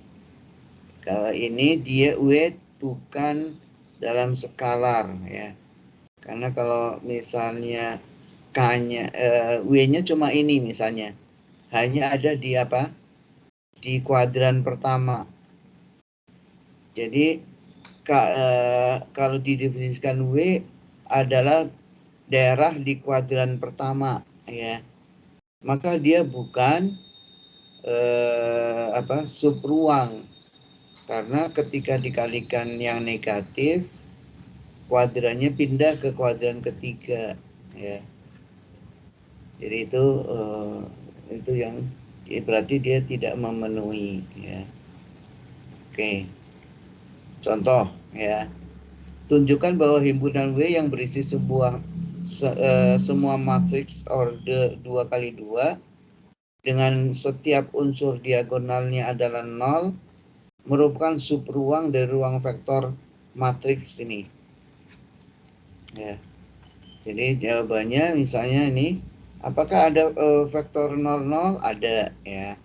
Speaker 2: Kalau ini dia W bukan dalam skalar ya. Karena kalau misalnya K-nya W-nya cuma ini misalnya. Hanya ada di di kuadran pertama. Jadi kalau didefinisikan W adalah daerah di kuadran pertama ya. Maka dia bukan sub ruang. Karena ketika dikalikan yang negatif kuadrannya pindah ke kuadran ketiga ya. Jadi itu yang berarti dia tidak memenuhi ya. Oke. Contoh ya. Tunjukkan bahwa himpunan W yang berisi semua matriks orde 2x2 dengan setiap unsur diagonalnya adalah 0 merupakan subruang dari ruang vektor matriks ini. Ya. Jadi jawabannya misalnya ini, apakah ada vektor 00? Ada ya.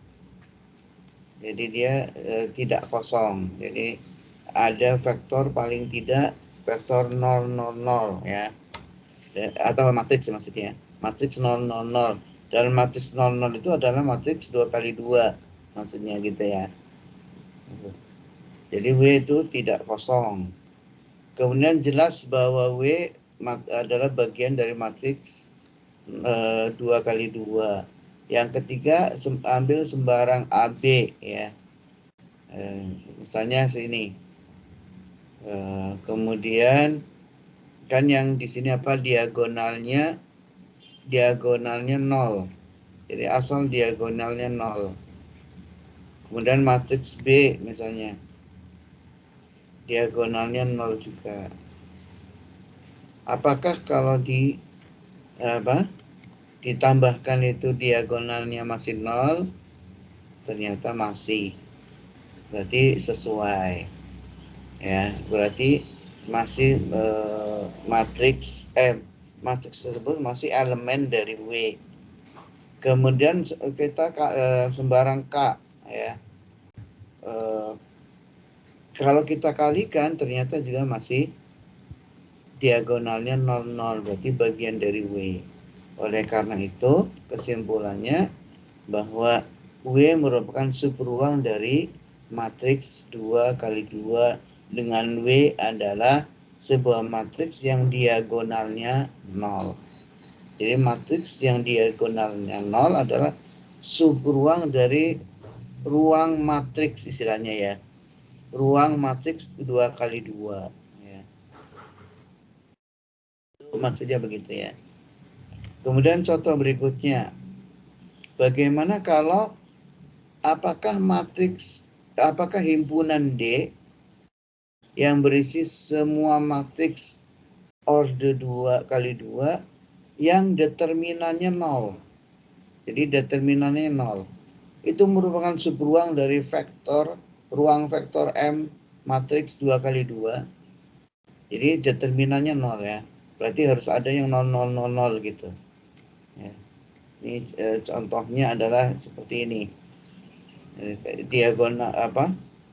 Speaker 2: Jadi dia tidak kosong. Jadi ada vektor paling tidak vektor 000 ya. Atau matriks maksudnya. Matriks 000. Dan matriks 00 itu adalah matriks 2x2 maksudnya gitu ya. Jadi W itu tidak kosong. Kemudian jelas bahwa W adalah bagian dari matriks 2x2. Yang ketiga ambil sembarang AB ya. Misalnya sini. Kemudian kan yang di sini diagonalnya 0. Jadi asal diagonalnya 0. Kemudian matriks B misalnya diagonalnya 0 juga. Apakah kalau ditambahkan itu diagonalnya masih 0? Ternyata masih. Berarti sesuai. Ya, berarti masih matriks matriks tersebut masih elemen dari W. Kemudian kita sembarang K ya. Kalau kita kalikan ternyata juga masih diagonalnya 00, berarti bagian dari W. Oleh karena itu kesimpulannya bahwa W merupakan subruang dari matriks 2 kali 2 dengan W adalah sebuah matriks yang diagonalnya 0. Jadi matriks yang diagonalnya 0 adalah subruang dari ruang matriks istilahnya ya. Ruang matriks 2 kali 2 ya. Maksudnya begitu ya. Kemudian contoh berikutnya. Bagaimana kalau apakah himpunan D yang berisi semua matriks orde 2 kali 2 yang determinannya 0. Jadi determinannya 0. Itu merupakan subruang dari ruang vektor M matriks 2 kali 2. Jadi determinannya 0 ya. Berarti harus ada yang 0, 0, 0, 0 gitu. Ya. Ini contohnya adalah seperti ini. Diagonal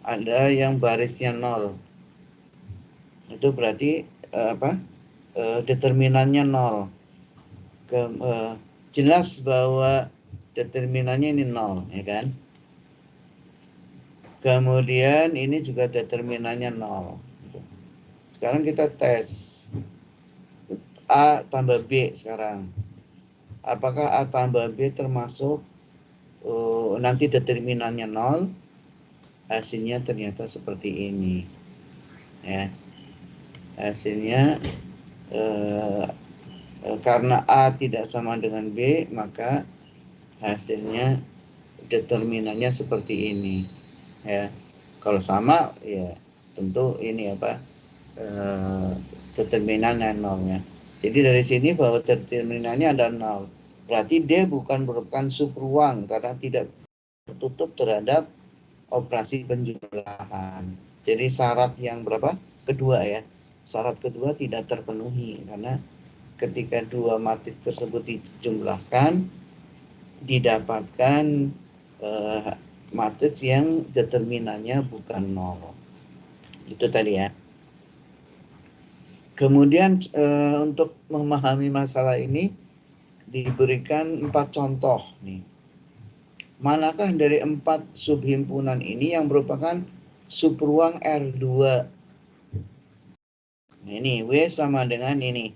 Speaker 2: ada yang barisnya 0. Itu berarti determinannya 0. Jelas bahwa determinannya ini 0 ya kan. Kemudian ini juga determinannya 0. Sekarang kita tes A tambah B sekarang. Apakah A tambah B termasuk nanti determinannya 0? Hasilnya ternyata seperti ini. Ya. Hasilnya karena A tidak sama dengan B, maka hasilnya determinannya seperti ini. Ya. Kalau sama ya tentu ini determinannya 0 ya. Jadi dari sini bahwa determinannya ada 0. Berarti D bukan merupakan subruang karena tidak tertutup terhadap operasi penjumlahan. Jadi syarat yang berapa? Kedua ya. Syarat kedua tidak terpenuhi karena ketika dua matriks tersebut dijumlahkan didapatkan matriks yang determinannya bukan 0. Itu tadi ya. Kemudian untuk memahami masalah ini diberikan 4 contoh nih. Manakah dari 4 subhimpunan ini yang merupakan subruang R2? Ini W sama dengan ini.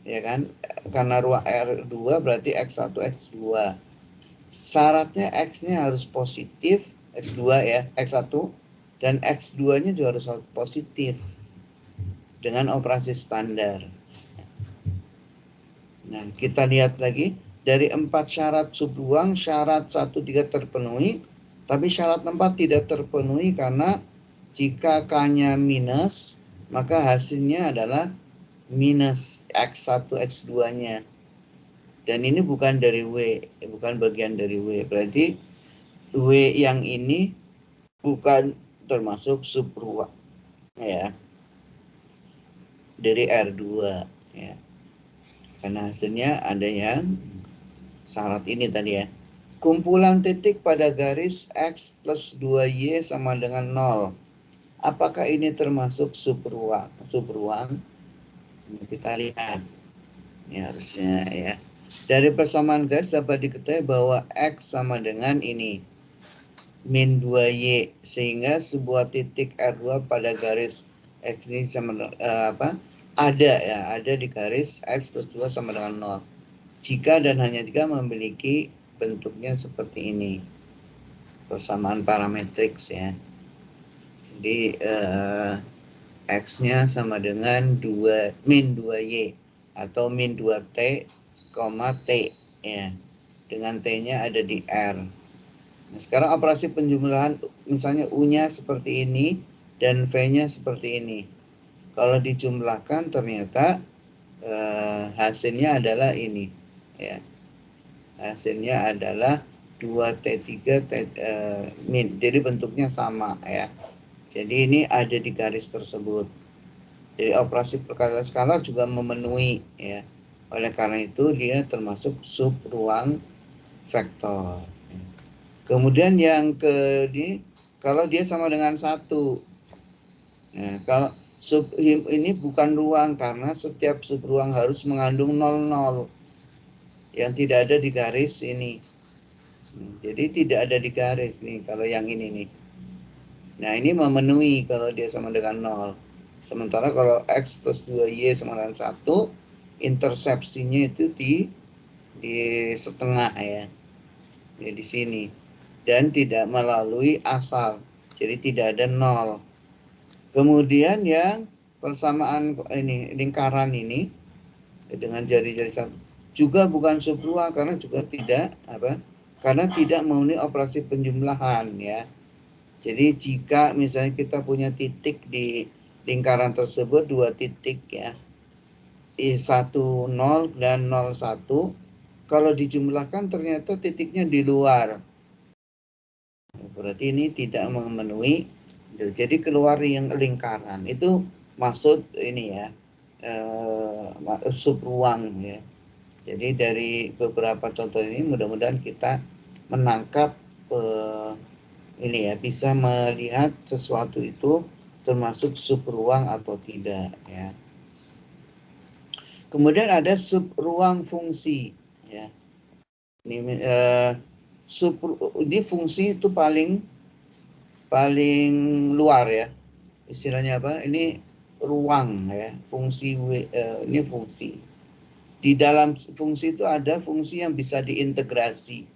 Speaker 2: Ya kan? Karena ruang R2 berarti X1, X2. Syaratnya X-nya harus positif, X2 ya, X1 dan X2-nya juga harus positif dengan operasi standar. Nah, kita lihat lagi dari 4 syarat subruang, syarat 1, 3 terpenuhi, tapi syarat 4 tidak terpenuhi karena jika K-nya minus, maka hasilnya adalah minus X1, X2-nya. Dan ini bukan dari W, bukan bagian dari W. Berarti W yang ini bukan termasuk subruang ya. Dari R2 ya. Karena hasilnya ada yang syarat ini tadi ya. Kumpulan titik pada garis X plus 2Y sama dengan 0. Apakah ini termasuk subruang? Kita lihat. Ini harusnya ya. Dari persamaan garis dapat diketahui bahwa X sama dengan ini. Min 2Y. Sehingga sebuah titik R2 pada garis X ini sama ada di garis X plus 2 sama dengan 0. Jika dan hanya jika memiliki bentuknya seperti ini. Persamaan parametriks ya. Jadi X-nya sama dengan min 2Y atau min 2T, T ya. Dengan T-nya ada di R. Nah, sekarang operasi penjumlahan misalnya U-nya seperti ini dan V-nya seperti ini. Kalau dijumlahkan ternyata hasilnya adalah ini ya. Hasilnya adalah 2T3 min. Jadi bentuknya sama ya. Jadi ini ada di garis tersebut. Jadi operasi perkalian skalar juga memenuhi ya. Oleh karena itu dia termasuk sub ruang vektor. Kemudian yang kalau dia sama dengan 1. Nah, kalau sub ini bukan ruang karena setiap sub ruang harus mengandung 00 yang tidak ada di garis ini. Jadi tidak ada di garis nih kalau yang ini nih. Nah, ini memenuhi kalau dia sama dengan 0. Sementara kalau X plus 2Y sama dengan 1, intersepsinya itu di setengah ya. Ya di sini. Dan tidak melalui asal. Jadi tidak ada 0. Kemudian yang persamaan ini lingkaran ini dengan jari-jari satu juga bukan subruang karena juga tidak karena tidak memenuhi operasi penjumlahan ya. Jadi jika misalnya kita punya titik di lingkaran tersebut 2 titik ya, 1 0 dan 0 1, kalau dijumlahkan ternyata titiknya di luar. Berarti ini tidak memenuhi. Jadi keluar yang lingkaran itu maksud ini ya, subruang ya. Jadi dari beberapa contoh ini mudah-mudahan kita menangkap ini ya, bisa melihat sesuatu itu termasuk subruang atau tidak ya. Kemudian ada subruang fungsi ya. Ini fungsi itu paling luar ya. Istilahnya apa? Ini ruang ya. Fungsi ini fungsi. Di dalam fungsi itu ada fungsi yang bisa diintegrasi.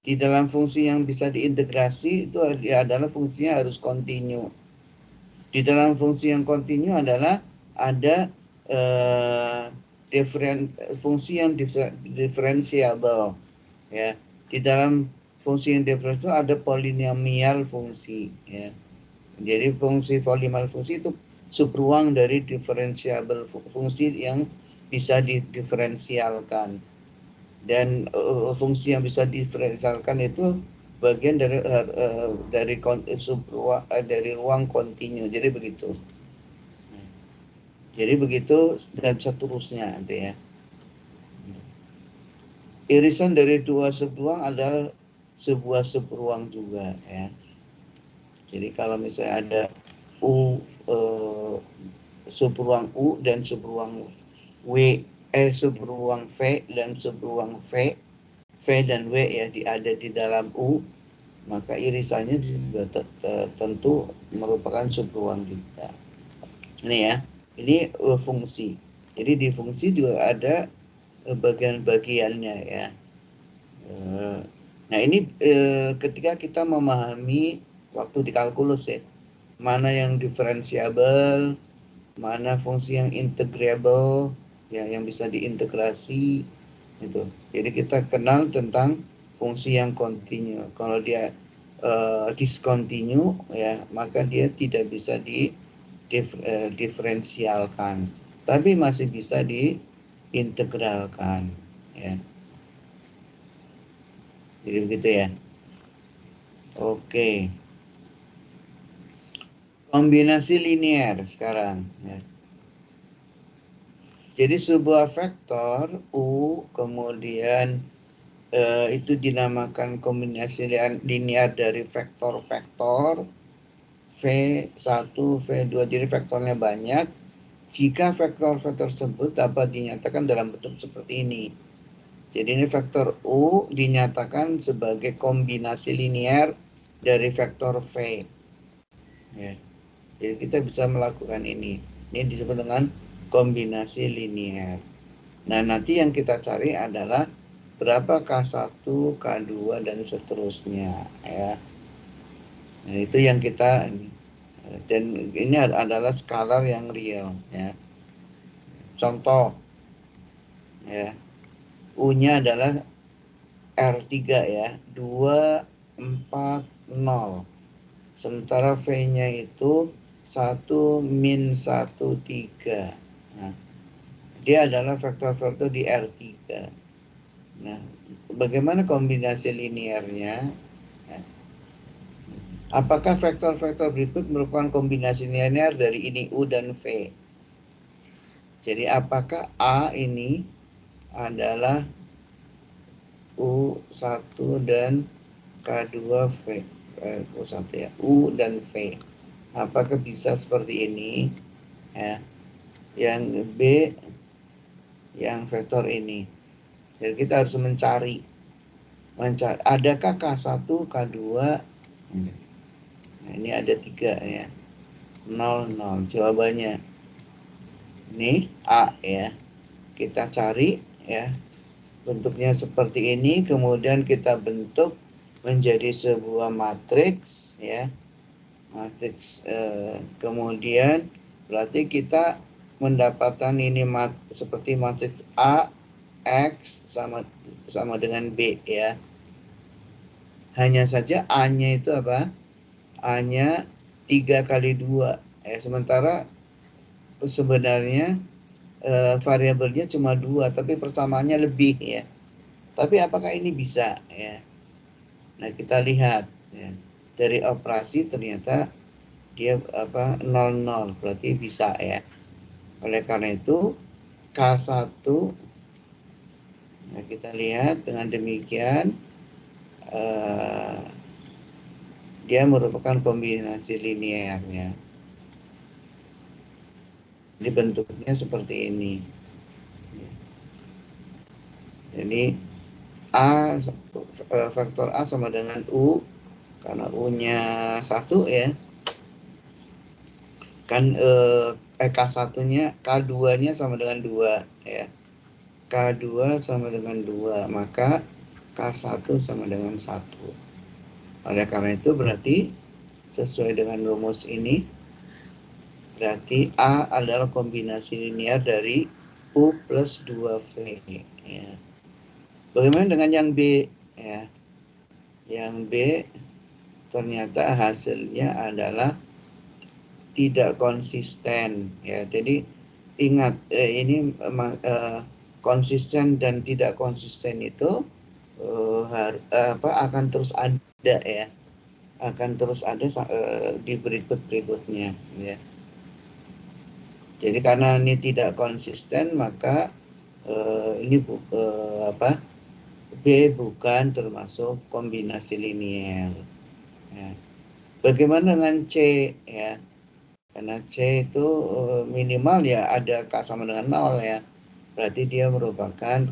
Speaker 2: Di dalam fungsi yang bisa diintegrasi itu adalah fungsinya harus kontinu. Di dalam fungsi yang kontinu adalah ada fungsi yang diferensiabel ya. Di dalam fungsi yang diferensiabel ada polinomial fungsi ya. Jadi fungsi polinomial fungsi itu subruang dari diferensiabel fungsi yang bisa didiferensialkan. Dan fungsi yang bisa diferensialkan itu bagian dari ruang kontinu. Jadi begitu. Jadi begitu dan seterusnya nanti ya. Irisan dari dua subruang adalah sebuah subruang juga ya. Jadi kalau misalnya ada subruang U dan subruang subruang V dan subruang V dan W ya ada di dalam U, maka irisannya juga tentu merupakan subruang juga. Ini ya, ini fungsi. Jadi di fungsi juga ada bagian-bagiannya ya. Nah ini ketika kita memahami waktu di kalkulus ya, mana yang diferensiabel, mana fungsi yang integrable ya, yang bisa diintegrasi gitu. Jadi kita kenal tentang fungsi yang kontinu. Kalau dia discontinue ya, maka dia tidak bisa diferensialkan, tapi masih bisa diintegralkan ya. Jadi begitu ya. Oke. Kombinasi linear sekarang ya. Jadi sebuah vektor U kemudian itu dinamakan kombinasi linear dari vektor-vektor V1, V2. Jadi vektornya banyak. Jika vektor-vektor tersebut dapat dinyatakan dalam bentuk seperti ini. Jadi ini vektor U dinyatakan sebagai kombinasi linear dari vektor V. Ya. Jadi kita bisa melakukan ini. Ini disebut dengan kombinasi linear. Nah, nanti yang kita cari adalah berapa K1, K2, dan seterusnya ya. Nah, itu yang kita, dan ini adalah skalar yang real ya. Contoh ya, U-nya adalah R3 ya, 2, 4, 0. Sementara V-nya itu 1, min 1, 3. Nah, dia adalah vektor-vektor di R3. Nah, bagaimana kombinasi linearnya? Apakah vektor-vektor berikut merupakan kombinasi linear dari ini U dan V? Jadi apakah A ini adalah U1 dan K2 V? U1 ya, U dan V. Apakah bisa seperti ini? Ya. Yang B, yang vektor ini. Jadi kita harus mencari adakah K1, K2? Nah, ini ada 3 ya. 0, 0. Jawabannya ini A ya. Kita cari ya. Bentuknya seperti ini, kemudian kita bentuk menjadi sebuah matriks ya. Matriks kemudian berarti kita mendapatkan ini seperti matriks A X sama dengan B ya. Hanya saja A-nya itu apa? A-nya 3 kali 2 ya. Sementara sebenarnya variabelnya cuma 2, tapi persamaannya lebih ya. Tapi apakah ini bisa ya? Nah, kita lihat ya. Dari operasi ternyata dia 00, berarti bisa ya. Oleh karena itu K1, nah kita lihat dengan demikian dia merupakan kombinasi linear ya. Ini bentuknya seperti ini. Jadi A, faktor A sama dengan U, karena U-nya 1 ya. Kan K1-nya, K2-nya sama dengan 2 ya. K2 sama dengan 2, maka K1 sama dengan 1. Oleh karena itu berarti sesuai dengan rumus ini, berarti A adalah kombinasi linear dari U plus 2V ya. Bagaimana dengan yang B ya? Yang B ternyata hasilnya adalah tidak konsisten ya. Jadi ingat ini konsisten dan tidak konsisten itu akan terus ada ya. Akan terus ada di berikutnya ya. Jadi karena ini tidak konsisten, maka ini B bukan termasuk kombinasi linear. Ya. Bagaimana dengan C ya? Karena C itu minimal ya ada K sama dengan 0 ya. Berarti dia merupakan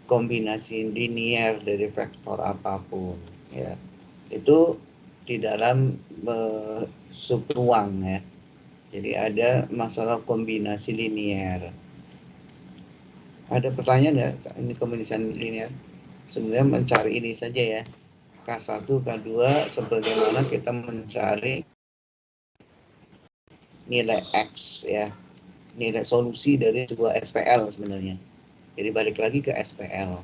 Speaker 2: kombinasi linear dari vektor apapun ya. Itu di dalam subruang ya. Jadi ada masalah kombinasi linear. Ada pertanyaan nggak ini kombinasi linear? Sebenarnya mencari ini saja ya. K1, K2 sebagaimana kita mencari nilai X ya. Nilai solusi dari sebuah SPL sebenarnya. Jadi balik lagi ke SPL.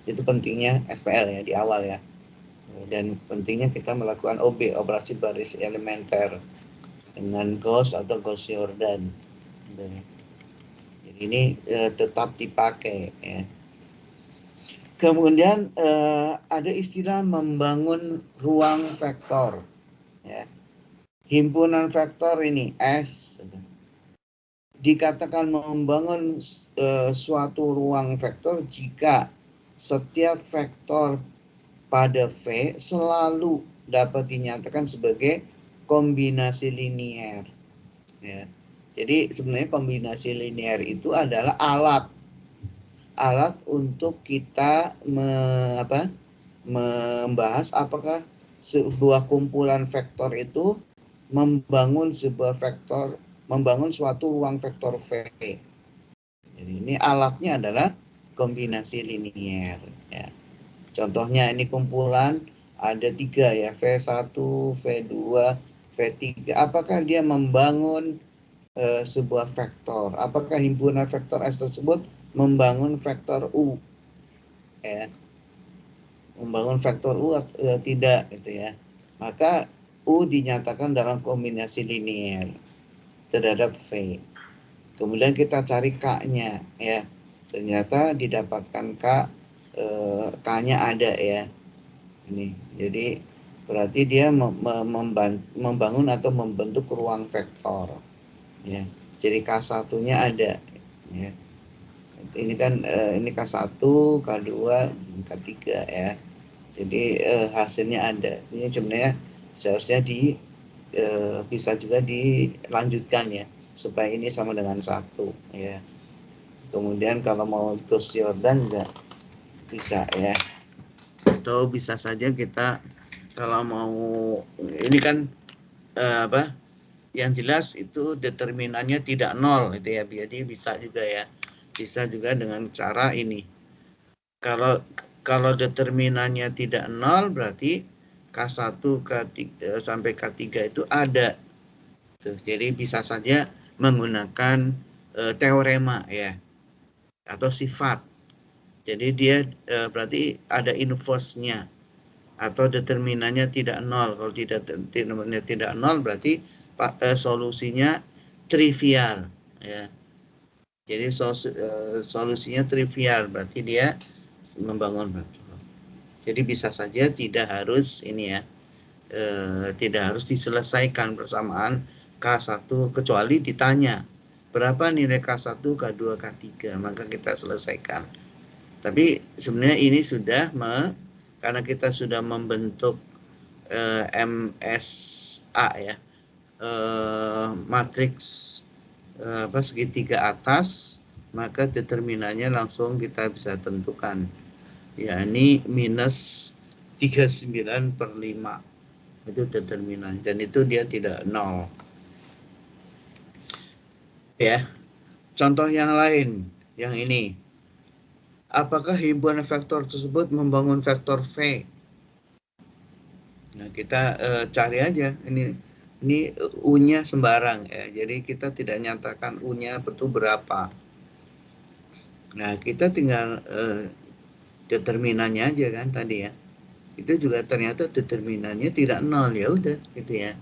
Speaker 2: Itu pentingnya SPL ya di awal ya. Dan pentingnya kita melakukan OB, operasi baris elementer, dengan Gauss atau Gauss-Jordan. Jadi ini tetap dipakai ya. Kemudian ada istilah membangun ruang vektor ya. Himpunan vektor ini S dikatakan membangun suatu ruang vektor jika setiap vektor pada V selalu dapat dinyatakan sebagai kombinasi linear ya. Jadi sebenarnya kombinasi linear itu adalah alat untuk kita membahas apakah sebuah kumpulan vektor itu membangun suatu ruang vektor V. Jadi ini alatnya adalah kombinasi linear ya. Contohnya ini kumpulan ada 3 ya, V1, V2, V3. Apakah dia membangun sebuah vektor? Apakah himpunan vektor S tersebut membangun vektor U? Ya. Membangun vektor U tidak gitu ya. Maka U dinyatakan dalam kombinasi linear terhadap V. Kemudian kita cari K-nya ya. Ternyata didapatkan K-nya ada ya. Ini. Jadi berarti dia membangun atau membentuk ruang vektor. Ya. Jadi K1-nya ada. Ya. Ini kan ini K1, K2, K3 ya. Jadi hasilnya ada. Ini sebenarnya seharusnya bisa juga dilanjutkan ya, supaya ini sama dengan 1 ya. Kemudian kalau mau Gauss Jordan juga bisa ya. Atau bisa saja kita kalau mau ini kan yang jelas itu determinannya tidak 0 itu ya. Jadi bisa juga ya. Bisa juga dengan cara ini. Kalau determinannya tidak 0 berarti K1 sampai K3 itu ada. Tuh, jadi bisa saja menggunakan teorema ya atau sifat. Jadi dia berarti ada inverse-nya atau determinannya tidak 0. Kalau determinannya tidak 0 berarti solusinya trivial ya. Jadi solusinya trivial berarti dia membangun vektor. Jadi bisa saja tidak harus ini ya, tidak harus diselesaikan bersamaan K1 kecuali ditanya berapa nilai K1, K2, K3 maka kita selesaikan. Tapi sebenarnya ini sudah karena kita sudah membentuk MSA ya, matriks segitiga atas, maka determinannya langsung kita bisa tentukan, yakni minus 39/5 itu determinan, dan itu dia tidak 0 ya. Contoh yang lain, yang ini, apakah himpunan vektor tersebut membangun vektor V? Nah, kita cari aja ini U-nya sembarang ya. Jadi kita tidak nyatakan U-nya itu berapa. Nah, kita tinggal determinannya aja kan tadi ya. Itu juga ternyata determinannya tidak 0, ya udah gitu ya.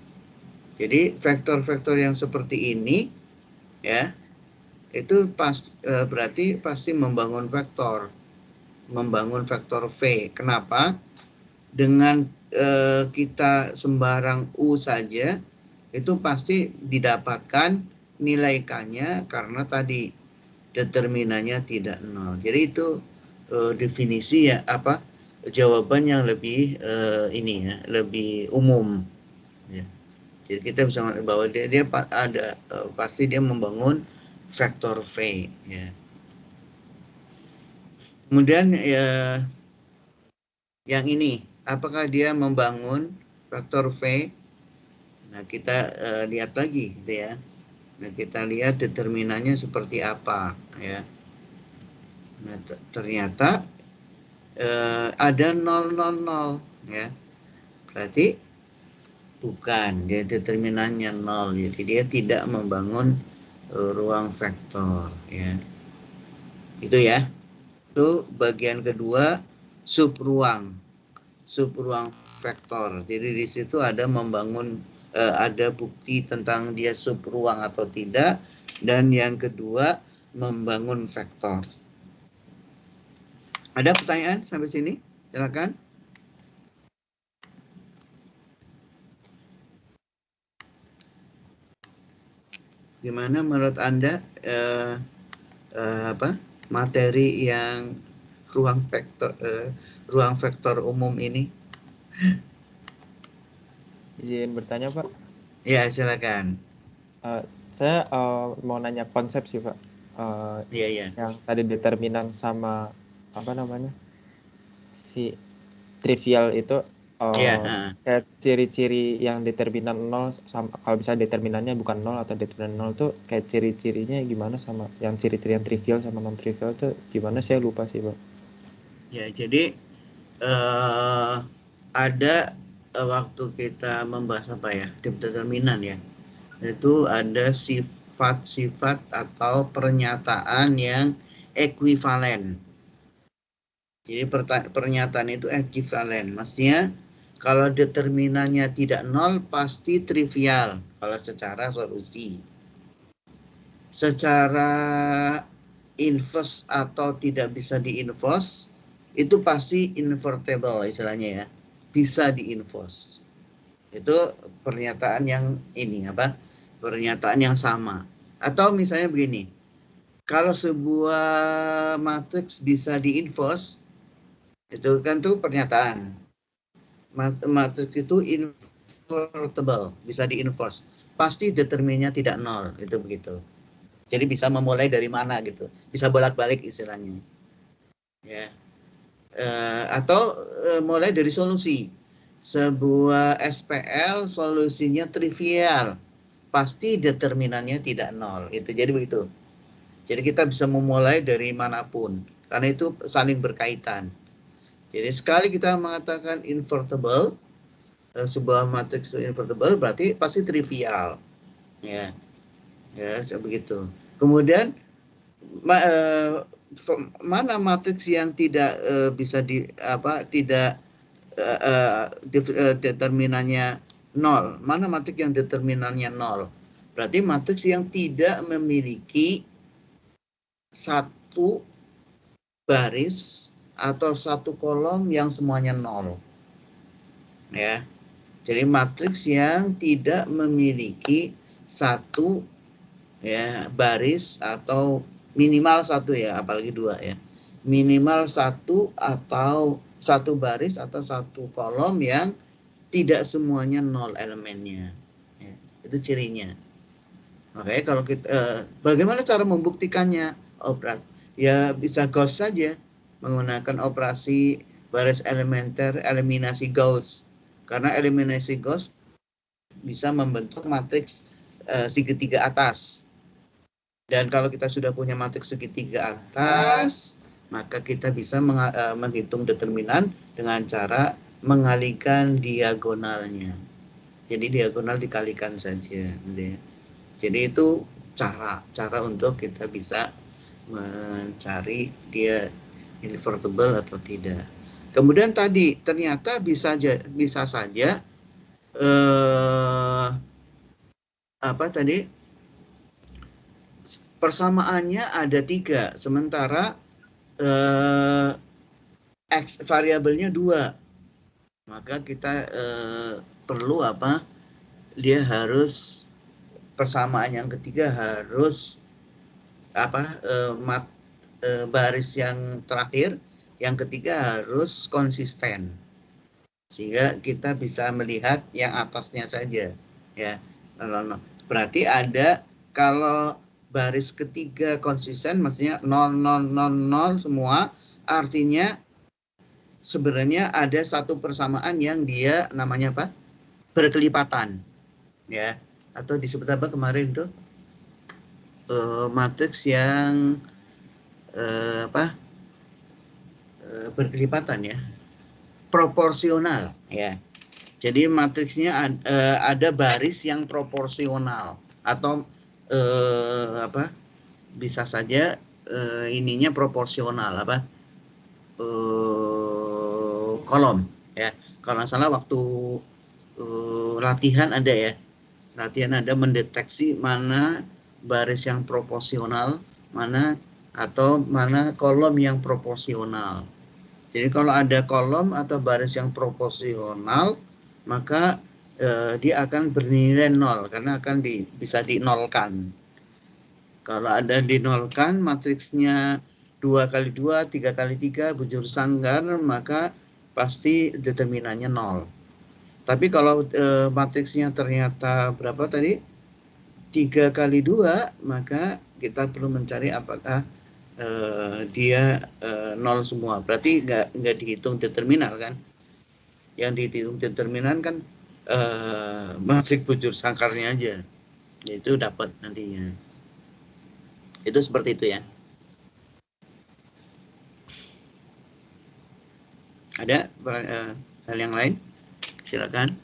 Speaker 2: Jadi vektor-vektor yang seperti ini ya, itu berarti pasti membangun vektor V. Kenapa? Dengan kita sembarang U saja itu pasti didapatkan nilai K-nya karena tadi determinannya tidak 0. Jadi itu definisi ya, jawaban yang lebih ini ya, lebih umum ya. Jadi kita bisa mengatakan bahwa dia ada pasti dia membangun vektor V ya. Kemudian yang ini, apakah dia membangun vektor V? Nah, kita lihat lagi gitu ya. Nah, kita lihat determinannya seperti apa ya. Nah, ternyata ada 000 ya. Berarti bukan, dia determinannya 0. Jadi dia tidak membangun ruang vektor ya. Itu ya. Itu bagian kedua, subruang vektor. Jadi di situ ada membangun ada bukti tentang dia subruang atau tidak, dan yang kedua membangun vektor. Ada pertanyaan sampai sini? Silakan. Gimana menurut Anda materi yang ruang vektor umum ini?
Speaker 3: Izin bertanya, Pak.
Speaker 2: Ya, silakan.
Speaker 3: Saya mau nanya konsep sih, Pak.
Speaker 2: Iya.
Speaker 3: Yang tadi determinan sama apa namanya? Si trivial itu kayak ciri-ciri yang determinan 0 sama, kalau bisa determinannya bukan 0 atau determinan 0 tuh kayak ciri-cirinya gimana, sama yang ciri-ciri yang trivial sama non trivial tuh gimana, saya lupa sih, Pak.
Speaker 2: Ya, jadi ada waktu kita membahas apa ya, determinan ya, itu ada sifat-sifat atau pernyataan yang ekuivalen. Jadi pernyataan itu ekuivalen, maksudnya kalau determinannya tidak 0 pasti trivial kalau secara solusi. Secara inverse atau tidak bisa di-inverse itu pasti invertible istilahnya ya, bisa di-inverse. Itu pernyataan yang ini pernyataan yang sama. Atau misalnya begini, kalau sebuah matriks bisa diinverse, itu kan tuh pernyataan. Matriks itu invertible, bisa diinverse. Pasti determinnya tidak nol, itu begitu. Jadi bisa memulai dari mana gitu, bisa bolak-balik istilahnya. Ya. Atau mulai dari solusi. Sebuah SPL solusinya trivial, pasti determinannya tidak nol. Itu jadi begitu. Jadi kita bisa memulai dari manapun, karena itu saling berkaitan. Jadi sekali kita mengatakan invertible, sebuah matriks invertible berarti pasti trivial, ya, begitu. Kemudian mana matriks yang tidak bisa tidak determinannya nol? Mana matriks yang determinannya nol? Berarti matriks yang tidak memiliki satu baris atau satu kolom yang semuanya nol. Ya. Jadi matriks yang tidak memiliki satu baris atau minimal satu ya, apalagi dua ya. Minimal satu atau satu baris atau satu kolom yang tidak semuanya nol elemennya. Ya, itu cirinya. Makanya kalau kita bagaimana cara membuktikannya? Ya bisa Gauss saja, menggunakan operasi baris elementer eliminasi Gauss. Karena eliminasi Gauss bisa membentuk matriks segitiga atas. Dan kalau kita sudah punya matriks segitiga atas, maka kita bisa menghitung determinan dengan cara mengalihkan diagonalnya. Jadi diagonal dikalikan saja. Jadi itu cara untuk kita bisa mencari dia invertible atau tidak. Kemudian tadi ternyata bisa saja persamaannya ada 3, sementara x variabelnya 2. Maka kita perlu dia harus persamaan yang ketiga harus baris yang terakhir, yang ketiga harus konsisten, sehingga kita bisa melihat yang atasnya saja ya. Berarti ada, kalau baris ketiga konsisten maksudnya 0 0 0 0 semua, artinya sebenarnya ada satu persamaan yang dia namanya berkelipatan ya, atau disebut apa kemarin tuh matriks yang berkelipatan ya, proporsional ya. Jadi matriksnya ada baris yang proporsional atau bisa saja ininya proporsional kolom ya. Kalau nggak salah waktu latihan ada mendeteksi mana baris yang proporsional, mana kolom yang proporsional. Jadi kalau ada kolom atau baris yang proporsional, maka dia akan bernilai 0 karena akan bisa dinolkan. Kalau ada dinolkan, matriksnya 2x2, 3x3 bujur sanggar, maka pasti determinannya 0. Tapi kalau matriksnya ternyata berapa tadi? 3x2, maka kita perlu mencari apakah dia 0 semua. Berarti nggak dihitung determinan kan? Yang dihitung determinan kan matriks bujur sangkarnya aja. Itu dapat nantinya. Itu seperti itu ya. Ada hal yang lain? Silakan.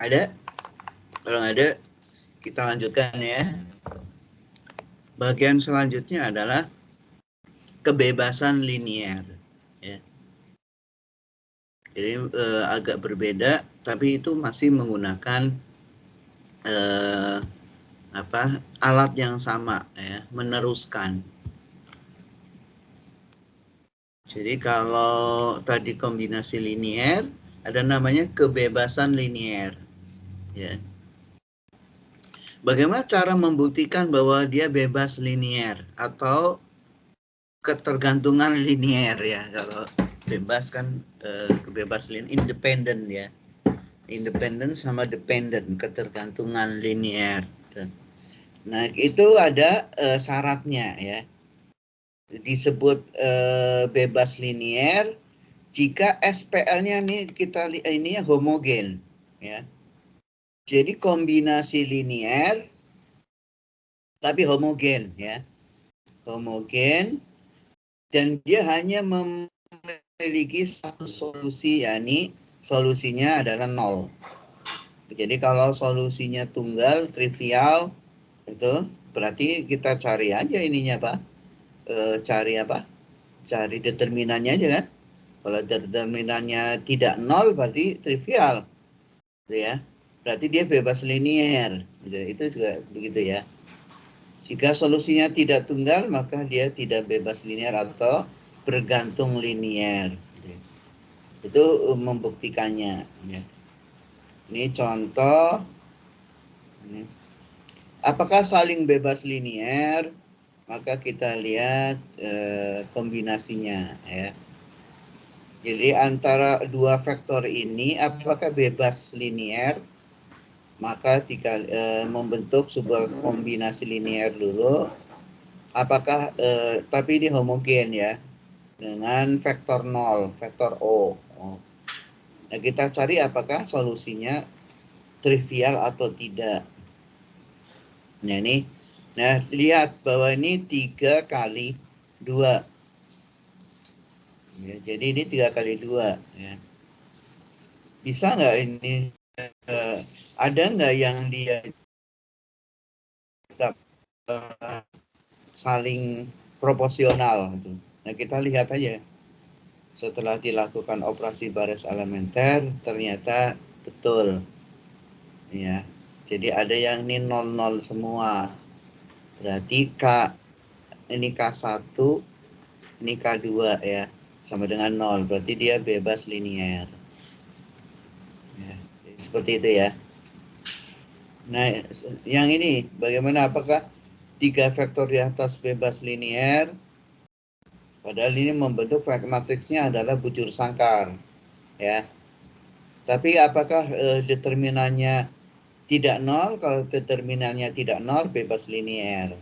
Speaker 2: Ada? Kalau ada, kita lanjutkan ya. Bagian selanjutnya adalah kebebasan linier. Ya. Jadi agak berbeda, tapi itu masih menggunakan alat yang sama ya, meneruskan. Jadi kalau tadi kombinasi linier, ada namanya kebebasan linier. Ya. Bagaimana cara membuktikan bahwa dia bebas linier atau ketergantungan linier ya? Kalau bebas kan bebas linier, independen ya. Independen sama dependent, ketergantungan linier. Nah itu ada syaratnya ya. Disebut bebas linier jika SPL-nya nih kita ini homogen ya. Jadi kombinasi linier tapi homogen ya. Homogen dan dia hanya memiliki satu solusi, yakni solusinya adalah 0. Jadi kalau solusinya tunggal, trivial itu berarti kita cari aja ininya Pak. Cari determinannya aja kan. Kalau determinannya tidak 0 berarti trivial, gitu ya. Berarti dia bebas linier, gitu. Itu juga begitu ya. Jika solusinya tidak tunggal maka dia tidak bebas linier atau bergantung linier. Itu membuktikannya. Ya. Ini contoh. Ini. Apakah saling bebas linier? Maka kita lihat kombinasinya ya. Jadi antara dua vektor ini apakah bebas linier? Maka jika membentuk sebuah kombinasi linier dulu. Apakah tapi ini homogen ya dengan vektor 0, vektor O. Nah, kita cari apakah solusinya trivial atau tidak. Nah ini, nah lihat bahwa ini 3 kali 2. Ya, jadi ini 3 kali 2 ya. Bisa nggak ini ada nggak yang dia saling proporsional gitu. Nah kita lihat aja setelah dilakukan operasi baris elementer ternyata betul ya. Jadi ada yang ini 00 semua. Berarti ini K1, ini K2 ya. Sama dengan 0. Berarti dia bebas linier. Ya, seperti itu ya. Nah, yang ini bagaimana? Apakah 3 vektor di atas bebas linier? Padahal ini membentuk matriksnya adalah bujur sangkar. Ya. Tapi apakah determinannya tidak 0? Kalau determinannya tidak 0, bebas linier.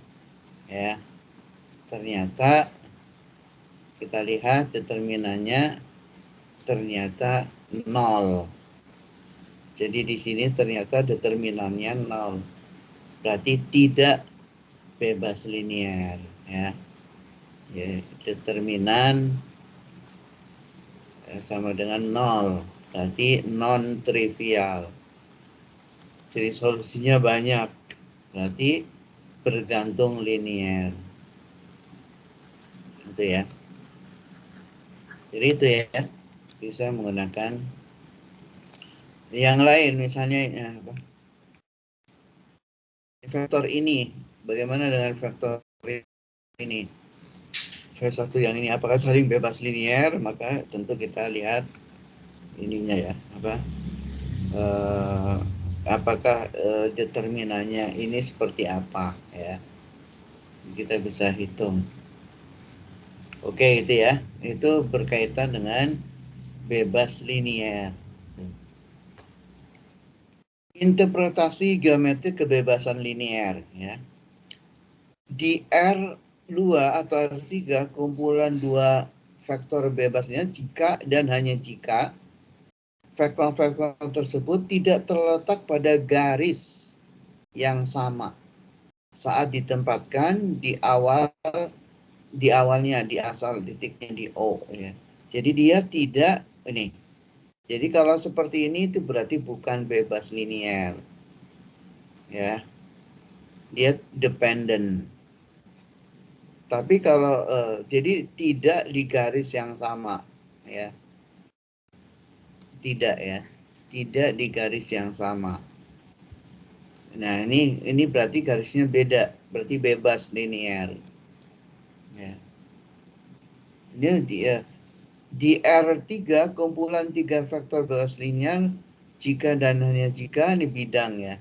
Speaker 2: Ya. Ternyata kita lihat determinannya ternyata 0. Jadi di sini ternyata determinannya 0. Berarti tidak bebas linier ya. Ya, determinan sama dengan 0. Berarti non trivial. Jadi solusinya banyak. Berarti bergantung linier. Itu ya. Jadi itu ya. Bisa menggunakan yang lain misalnya apa? Vektor ini. Bagaimana dengan vektor ini? V1 yang ini apakah saling bebas linier? Maka tentu kita lihat ininya ya, apakah determinannya ini seperti apa ya. Kita bisa hitung. Oke, itu ya. Itu berkaitan dengan bebas linier. Interpretasi geometri kebebasan linier ya. Di R2 atau R3 kumpulan 2 vektor bebasnya jika dan hanya jika vektor-vektor tersebut tidak terletak pada garis yang sama saat ditempatkan di awalnya di asal titiknya di O ya. Jadi dia tidak ini. Jadi kalau seperti ini itu berarti bukan bebas linier. Ya. Dia dependent. Tapi kalau jadi tidak di garis yang sama ya. Tidak ya. Tidak di garis yang sama. Nah, ini berarti garisnya beda, berarti bebas linear. Ya. Ini di R3 kumpulan 3 vektor bebas linear jika dan hanya jika ini bidang ya,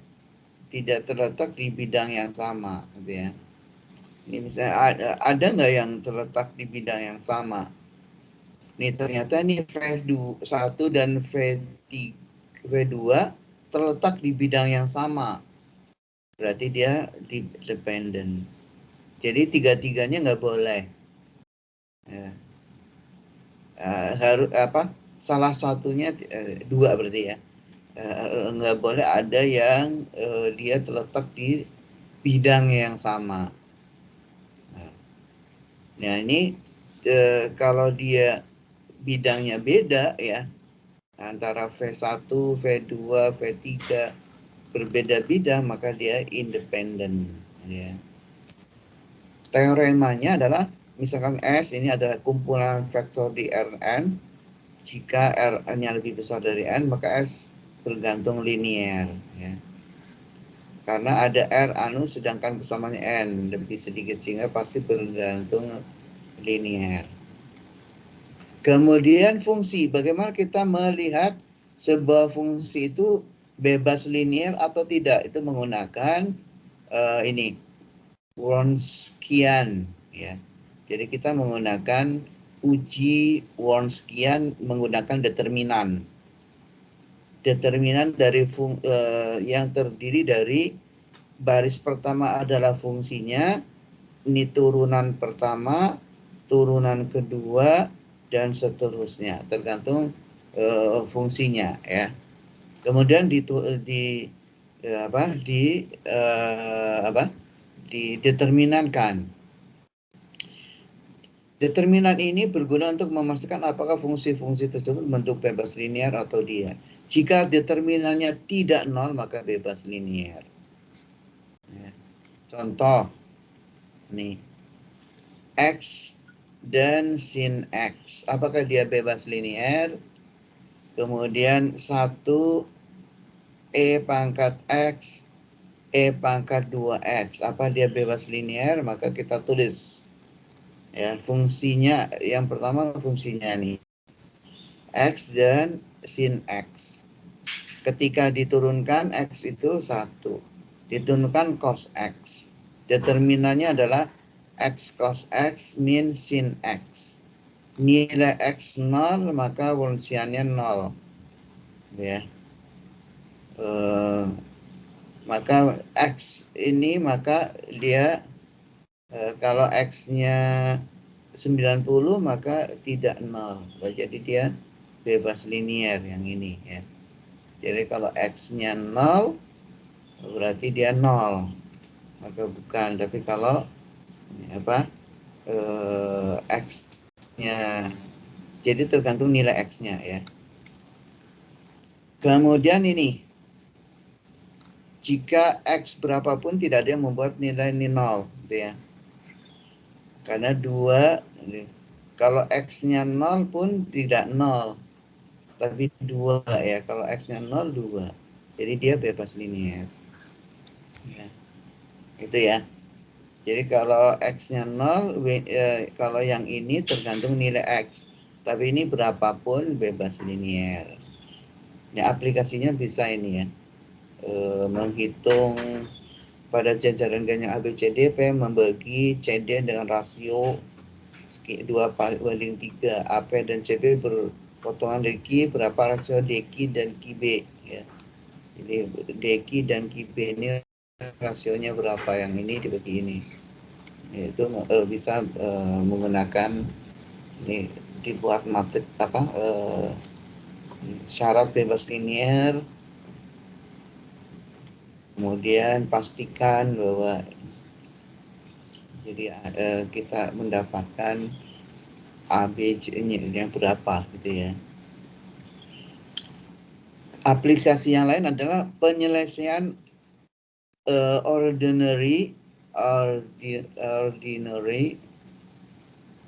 Speaker 2: tidak terletak di bidang yang sama, gitu ya. Ini misalnya ada nggak yang terletak di bidang yang sama? Nih ternyata nih V1 dan V2 terletak di bidang yang sama. Berarti dia dependent. Jadi tiga-tiganya nggak boleh. Ya. Harus apa? Salah satunya dua berarti ya. Nggak boleh ada yang dia terletak di bidang yang sama. Nah ini kalau dia bidangnya beda ya, antara V1, V2, V3 berbeda bidang, maka dia independen. Ya. Teoremanya adalah misalkan S ini adalah kumpulan vektor di Rn. Jika Rn-nya lebih besar dari N, maka S bergantung linier. Ya. Karena ada R anu sedangkan kesamaannya N lebih sedikit sehingga pasti bergantung linier. Kemudian fungsi, bagaimana kita melihat sebuah fungsi itu bebas linier atau tidak? Itu menggunakan ini Wronskian ya. Jadi kita menggunakan uji Wronskian menggunakan determinan. Determinan dari yang terdiri dari baris pertama adalah fungsinya, ini turunan pertama, turunan kedua, dan seterusnya tergantung fungsinya ya. Kemudian dideterminankan. Determinan ini berguna untuk memastikan apakah fungsi-fungsi tersebut bentuk bebas linear atau tidak. Jika determinannya tidak nol, maka bebas linear. Ya. Contoh, nih, X dan sin X. Apakah dia bebas linear? Kemudian 1 E pangkat X, E pangkat 2X. Apa dia bebas linear? Maka kita tulis. Ya, fungsinya yang pertama fungsinya nih X dan sin X. Ketika diturunkan X itu 1, diturunkan cos X. Determinannya adalah X cos X min sin X. Nilai X 0 maka Wronskiannya 0 ya. Maka X ini maka dia kalau X-nya 90 maka tidak 0. Jadi dia bebas linier yang ini ya. Jadi kalau X-nya 0 berarti dia 0. Maka bukan. Tapi kalau X-nya, jadi tergantung nilai X-nya ya. Kemudian ini, jika X berapapun tidak ada yang membuat nilai ini 0 gitu ya. Karena 2, kalau X-nya 0 pun tidak 0. Tapi 2 ya, kalau X-nya 0, 2. Jadi dia bebas linier. Ya. Itu ya. Jadi kalau X-nya 0, kalau yang ini tergantung nilai X. Tapi ini berapapun bebas linier. Ya, aplikasinya bisa ini ya. Menghitung pada jajaran ganjil ABCD, P membagi CD dengan rasio 2/3. AP dan CB berpotongan dari Q, berapa rasio DQ dan QB ya. Jadi DQ dan QB ini rasionya berapa, yang ini dibagi ini. Itu bisa menggunakan ini, dibuat matrik syarat bebas linier. Kemudian pastikan bahwa jadi kita mendapatkan ABC-nya yang berapa gitu ya. Aplikasi yang lain adalah penyelesaian ordinary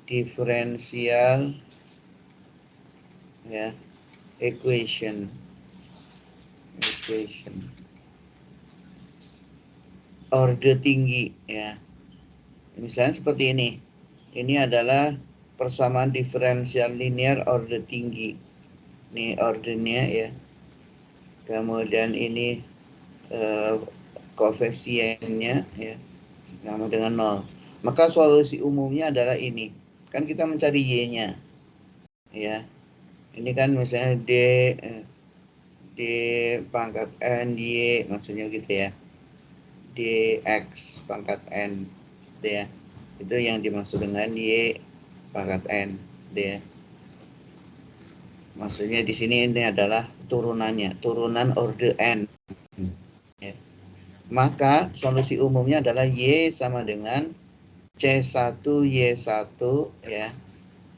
Speaker 2: differential ya, equation. orde tinggi ya. Misalnya seperti ini. Ini adalah persamaan diferensial linear orde tinggi. Ini ordenya ya. Kemudian ini koefisiennya ya sama dengan 0. Maka solusi umumnya adalah ini. Kan kita mencari y-nya. Ya. Ini kan misalnya d pangkat n y maksudnya gitu ya. dx pangkat n gitu ya. Itu yang dimaksud dengan y pangkat n gitu ya. Maksudnya di sini ini adalah turunannya, turunan orde n. Ya. Maka solusi umumnya adalah y sama dengan C1 Y1 ya,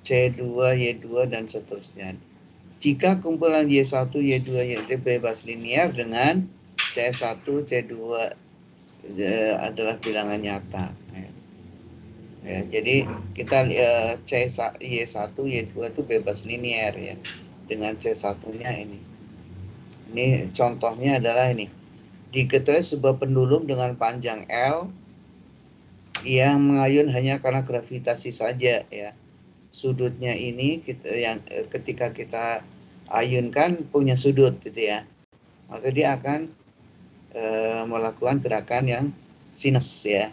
Speaker 2: C2 Y2 dan seterusnya. Jika kumpulan Y1 Y2 Y3 bebas linear dengan C1 C2 adalah bilangan nyata. Ya, jadi kita Y1 Y2 itu bebas linear ya dengan C1-nya ini. Ini contohnya adalah ini. Diketahui sebuah pendulum dengan panjang L yang mengayun hanya karena gravitasi saja ya. Sudutnya ini yang ketika kita ayunkan punya sudut gitu ya. Maka dia akan melakukan gerakan yang sinus ya.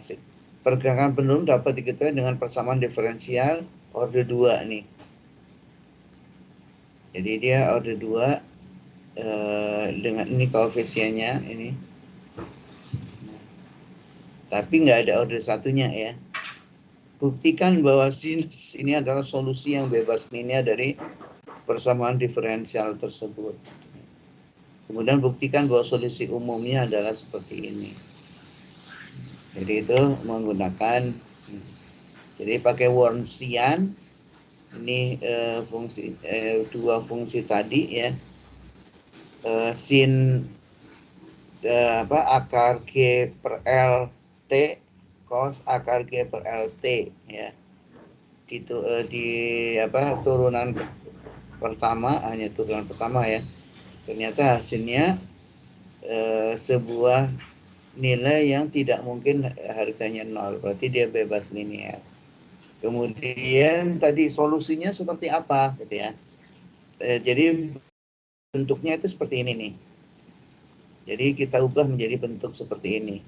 Speaker 2: Pergerakan pendulum dapat diketahui dengan persamaan diferensial orde 2 nih. Jadi dia orde 2 dengan ini koefisiennya ini. Tapi nggak ada orde satunya ya. Buktikan bahwa sinus ini adalah solusi yang bebas linear dari persamaan diferensial tersebut. Kemudian buktikan bahwa solusi umumnya adalah seperti ini. Jadi itu menggunakan, jadi pakai Wronskian ini dua fungsi tadi ya, sin akar G per L T cos akar G per L T ya. Turunan pertama, hanya turunan pertama ya. Ternyata hasilnya sebuah nilai yang tidak mungkin harganya 0, berarti dia bebas linear. Kemudian tadi solusinya seperti apa gitu ya. Jadi bentuknya itu seperti ini nih. Jadi kita ubah menjadi bentuk seperti ini.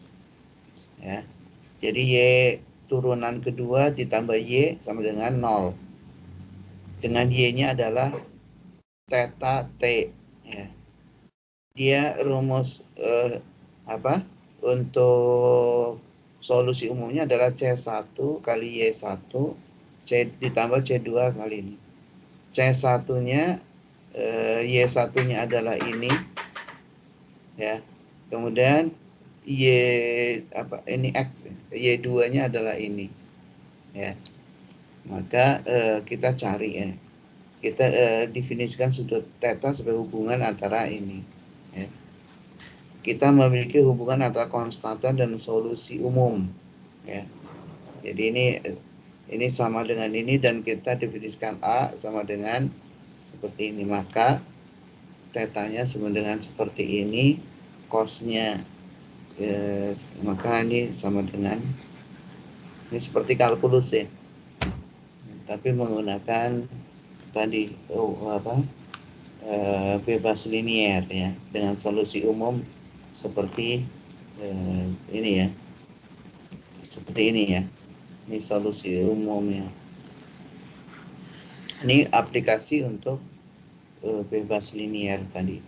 Speaker 2: Ya. Jadi Y turunan kedua ditambah Y sama dengan 0. Dengan Y-nya adalah theta T ya. Dia rumus untuk solusi umumnya adalah C1 kali Y1 ditambah C2 kali ini. C1-nya Y1-nya adalah ini ya. Kemudian ini X, Y2-nya adalah ini ya. Maka kita cari ya. Kita definisikan sudut theta sebagai hubungan antara ini ya. Kita memiliki hubungan antara konstanta dan solusi umum ya. Jadi ini sama dengan ini dan kita definisikan A sama dengan seperti ini, maka tetanya sama dengan seperti ini, cosnya maka ini sama dengan ini seperti kalkulus ya, tapi menggunakan tadi bebas linear ya, dengan solusi umum seperti ini ya, seperti ini ya. Ini solusi umumnya. Ini aplikasi untuk bebas linear tadi.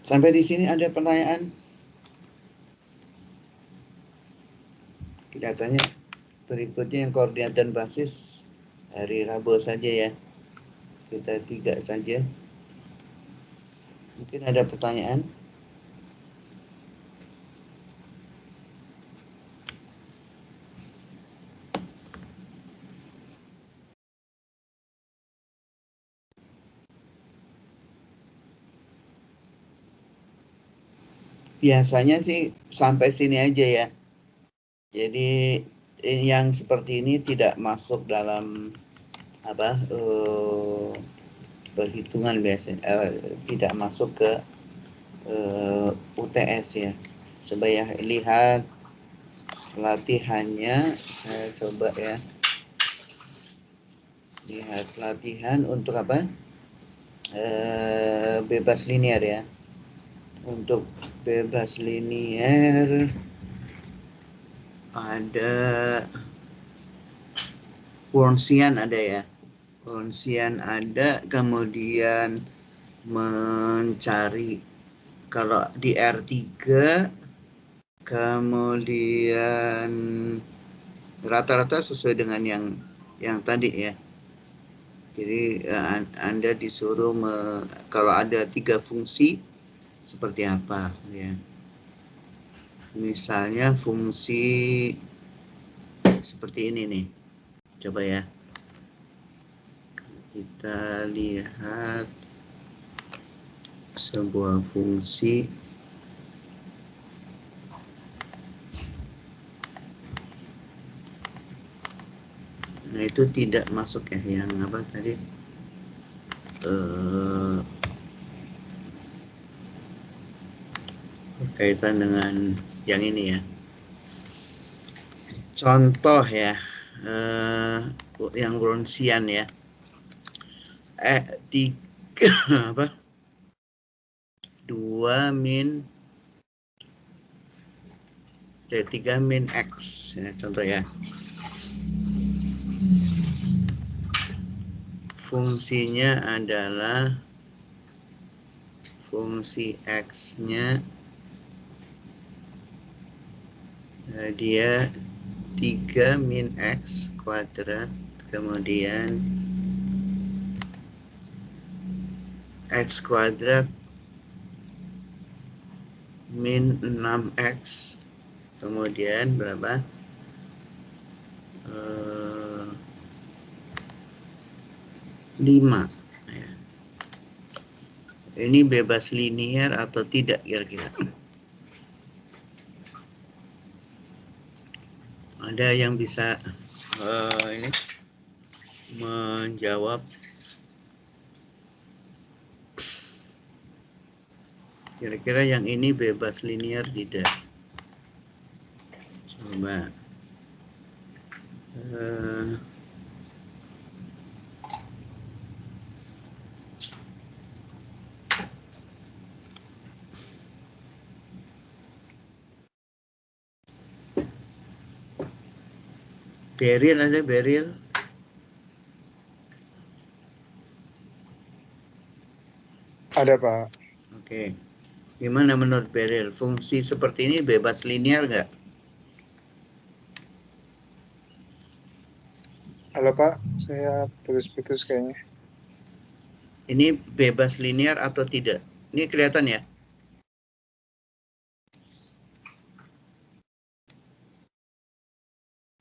Speaker 2: Sampai di sini ada pertanyaan? Kelihatannya berikutnya yang koordinat dan basis hari Rabu saja ya. Kita 3 saja. Mungkin ada pertanyaan? Biasanya sih sampai sini aja ya. Jadi yang seperti ini tidak masuk dalam perhitungan biasanya, tidak masuk ke UTS ya. Coba ya lihat latihannya, saya coba ya. Lihat latihan untuk apa? Bebas linear ya. Untuk bebas linear ada Wronskian ada ya. Wronskian ada, kemudian mencari kalau di R3, kemudian rata-rata sesuai dengan yang tadi ya. Jadi Anda disuruh kalau ada 3 fungsi seperti apa ya. Misalnya fungsi seperti ini nih. Coba ya. Kita lihat sebuah fungsi. Nah, itu tidak masuk ya, yang apa tadi? Berkaitan dengan yang ini ya. Contoh ya, yang Wronskian ya. 3 apa? 2 min 3 min X ya, contoh ya. Fungsinya adalah fungsi X-nya dia 3 min X kuadrat, kemudian X kuadrat min 6X, kemudian berapa? 5 ya. Ini bebas linear atau tidak kira-kira? Ada yang bisa ini menjawab? Kira-kira yang ini bebas linear tidak? Coba. Beryl ada, Beryl?
Speaker 4: Ada, Pak.
Speaker 2: Oke. Gimana menurut Beryl? Fungsi seperti ini bebas linear nggak?
Speaker 4: Halo, Pak. Saya putus-putus kayaknya.
Speaker 2: Ini bebas linear atau tidak? Ini kelihatan ya?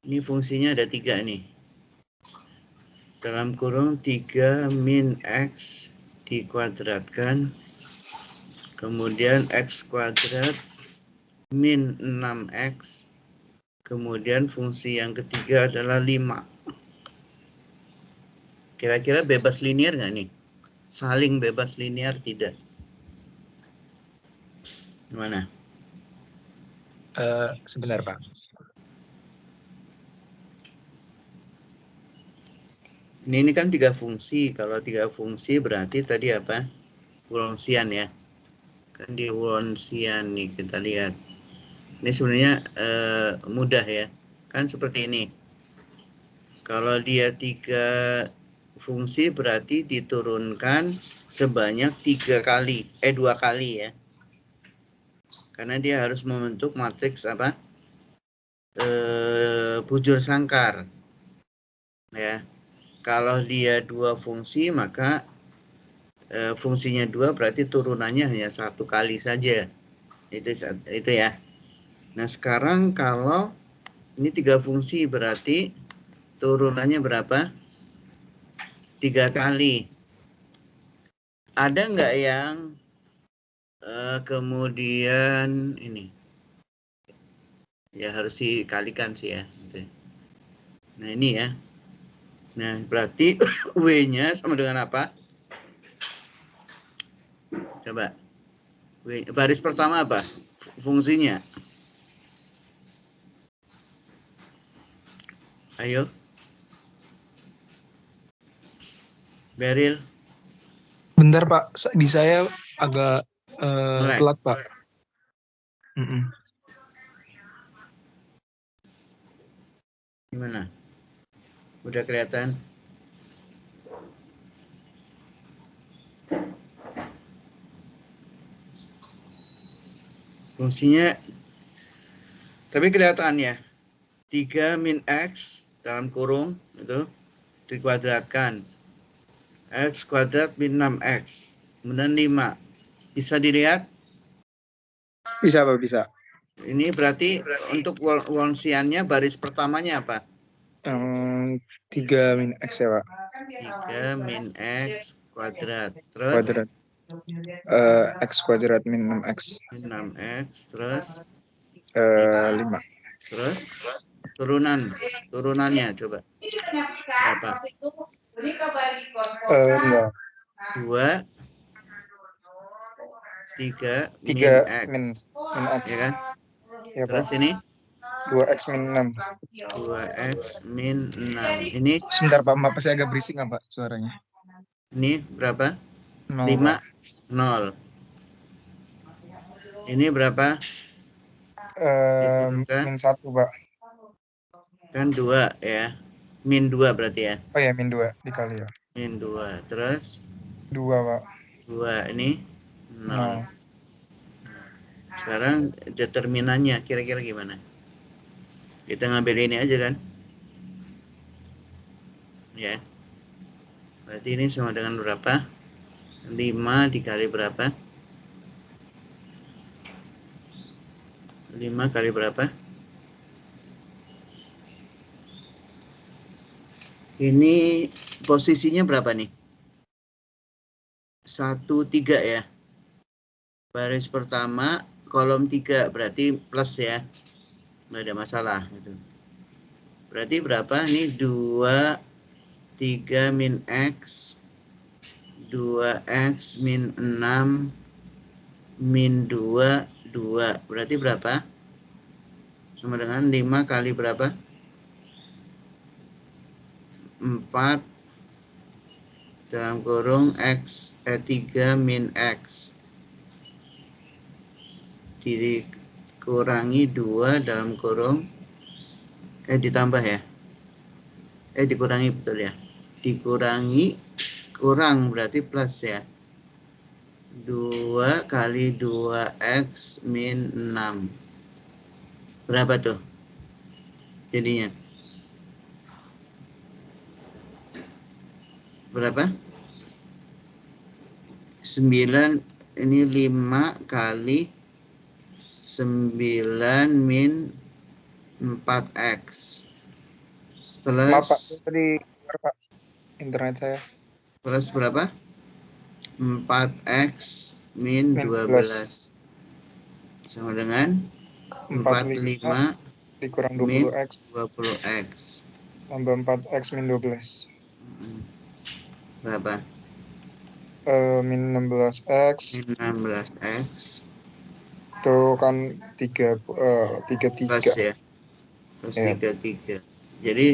Speaker 2: Ini fungsinya ada 3 nih. Dalam kurung 3 min X dikuadratkan, kemudian X kuadrat min 6X, kemudian fungsi yang ketiga adalah 5. Kira-kira bebas linear nggak nih? Saling bebas linear tidak? Gimana?
Speaker 4: Sebentar, Pak.
Speaker 2: Ini kan 3 fungsi. Kalau 3 fungsi berarti tadi apa? Wronskian ya. Kan di Wronskian nih kita lihat. Ini sebenarnya mudah ya. Kan seperti ini. Kalau dia 3 fungsi berarti diturunkan sebanyak 2 kali ya. Karena dia harus membentuk matriks apa? Bujur sangkar. Ya. Kalau dia 2 fungsi maka fungsinya 2 berarti turunannya hanya 1 kali saja. Itu ya. Nah, sekarang kalau ini 3 fungsi berarti turunannya berapa? 3 kali. Ada nggak yang kemudian ini? Ya harus dikalikan sih ya. Nah, ini ya. Nah, berarti W-nya sama dengan apa? Coba. Baris pertama apa? Fungsinya. Ayo. Beril.
Speaker 4: Bentar Pak, di saya agak
Speaker 2: Melek.
Speaker 4: telat Pak.
Speaker 2: Gimana? Udah kelihatan? Fungsinya, tapi kelihatan ya. 3 min X dalam kurung itu dikuadratkan. X kuadrat min 6X. Kemudian 5. Bisa dilihat?
Speaker 4: Bisa Pak, bisa.
Speaker 2: Ini berarti untuk Wonsiannya baris pertamanya apa?
Speaker 4: 3 min X ya Pak.
Speaker 2: 3 min X kuadrat. Terus?
Speaker 4: Kuadrat. X kuadrat min 6X.
Speaker 2: Min 6X. Terus?
Speaker 4: 5.
Speaker 2: Terus? Turunannya coba. Berapa?
Speaker 4: Enggak.
Speaker 2: 2, 3 min X.
Speaker 4: Min X.
Speaker 2: Ya kan?
Speaker 4: Ya,
Speaker 2: Terus
Speaker 4: Pak.
Speaker 2: ini?
Speaker 4: 2X min 6.
Speaker 2: 2X min 6. Ini?
Speaker 4: Sebentar Pak, Bapak saya agak berisik nggak Pak suaranya?
Speaker 2: Ini berapa?
Speaker 4: 0,
Speaker 2: 5, 0. Ini berapa?
Speaker 4: min 1 Pak.
Speaker 2: Kan 2 ya. Min 2 berarti ya.
Speaker 4: Oh ya, min 2 dikali ya.
Speaker 2: Min 2. Terus?
Speaker 4: 2 Pak.
Speaker 2: 2. Ini? 0.
Speaker 4: 0.
Speaker 2: Sekarang determinannya kira-kira gimana? Kita ngambil ini aja kan? Ya. Berarti ini sama dengan berapa? 5 dikali berapa? 5 kali berapa? Ini posisinya berapa nih? 1, 3 ya. Baris pertama, kolom 3 berarti plus ya. Nggak ada masalah gitu. Berarti berapa? Ini 2, 3 min X, 2X min 6, min 2, 2. Berarti berapa? Sama dengan 5 kali berapa? 4 dalam kurung X, 3 min X. Dikurangi 2 dalam kurung, ditambah ya. Dikurangi betul ya. Dikurangi, kurang berarti plus ya. 2 kali 2X min 6. Berapa tuh jadinya? Berapa? 9, ini 5 kali 9 min 4X. Plus,
Speaker 4: Maaf Pak, tadi Pak, internet saya.
Speaker 2: Plus berapa? 4X min 12. Sama dengan 45
Speaker 4: dikurang
Speaker 2: min
Speaker 4: 20X
Speaker 2: 20X.
Speaker 4: tambah 4X min 12.
Speaker 2: Berapa?
Speaker 4: Min 16X.
Speaker 2: Min 16X.
Speaker 4: Itu kan 33.
Speaker 2: Plus ya. Plus
Speaker 4: Ya.
Speaker 2: 33. Jadi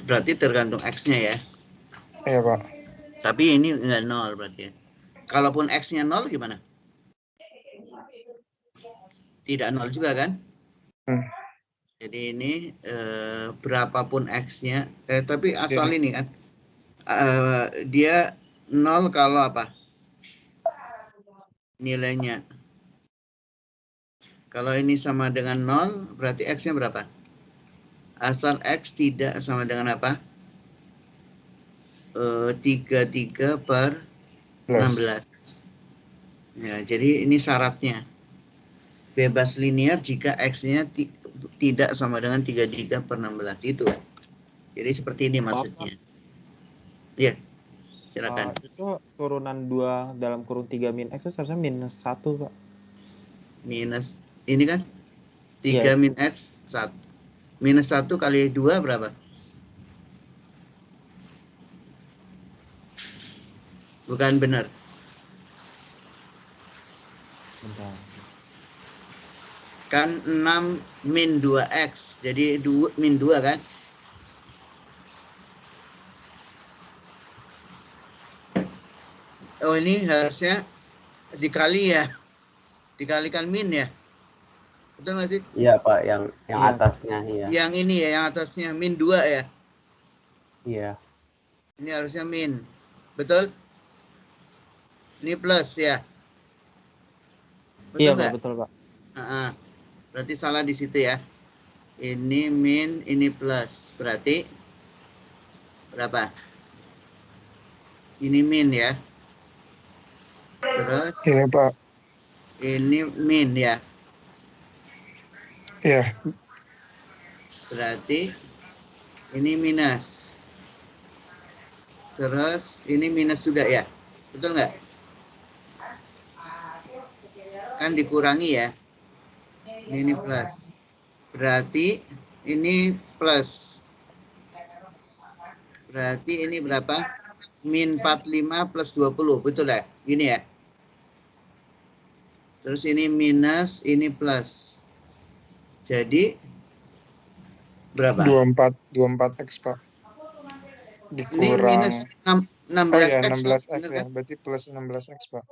Speaker 2: berarti tergantung X-nya ya.
Speaker 4: Iya Pak.
Speaker 2: Tapi ini enggak 0 berarti ya. Kalaupun X-nya 0 gimana? Tidak 0 juga kan? Jadi ini berapapun X-nya. Tapi asal ini kan. Dia 0 kalau apa? Nilainya. Kalau ini sama dengan 0, berarti X-nya berapa? Asal X tidak sama dengan apa? 33 per 16. Ya, jadi ini syaratnya. Bebas linear jika X-nya tidak sama dengan 33 per 16 itu. Jadi seperti ini maksudnya. Ya, silakan.
Speaker 3: Itu turunan 2 dalam kurung 3 min X itu seharusnya minus 1 Pak.
Speaker 2: Minus, ini kan 3
Speaker 3: Yes.
Speaker 2: min X 1. Minus 1 kali 2 berapa? Bukan benar. Kan 6 min 2x. Jadi min 2 kan? Oh, ini harusnya dikali ya. Dikalikan min ya. Betul nggak sih?
Speaker 5: Iya Pak, yang
Speaker 3: Iya.
Speaker 5: atasnya iya.
Speaker 2: Yang ini ya, yang atasnya min 2 ya.
Speaker 5: Iya.
Speaker 2: Ini harusnya min. Betul? Ini plus ya. Betul
Speaker 3: Iya,
Speaker 2: nggak?
Speaker 3: Pak, betul, Pak.
Speaker 2: Berarti salah di situ ya. Ini min, ini plus. Berarti berapa? Ini min ya. Terus
Speaker 4: Iya Pak.
Speaker 2: ini min ya.
Speaker 4: Iya.
Speaker 2: Berarti ini minus. Terus ini minus juga ya. Betul nggak? Kan dikurangi ya. Ini plus. Berarti ini plus. Berarti ini berapa? Min 45 plus 20. Betul ya? Gini ya. Terus ini minus, ini plus. Jadi berapa?
Speaker 4: 24x Pak.
Speaker 2: Ini
Speaker 4: Dikurang.
Speaker 2: minus 16x.
Speaker 4: Oh ya, 16x
Speaker 2: bener
Speaker 4: ya.
Speaker 2: kan?
Speaker 4: Berarti plus 16x Pak.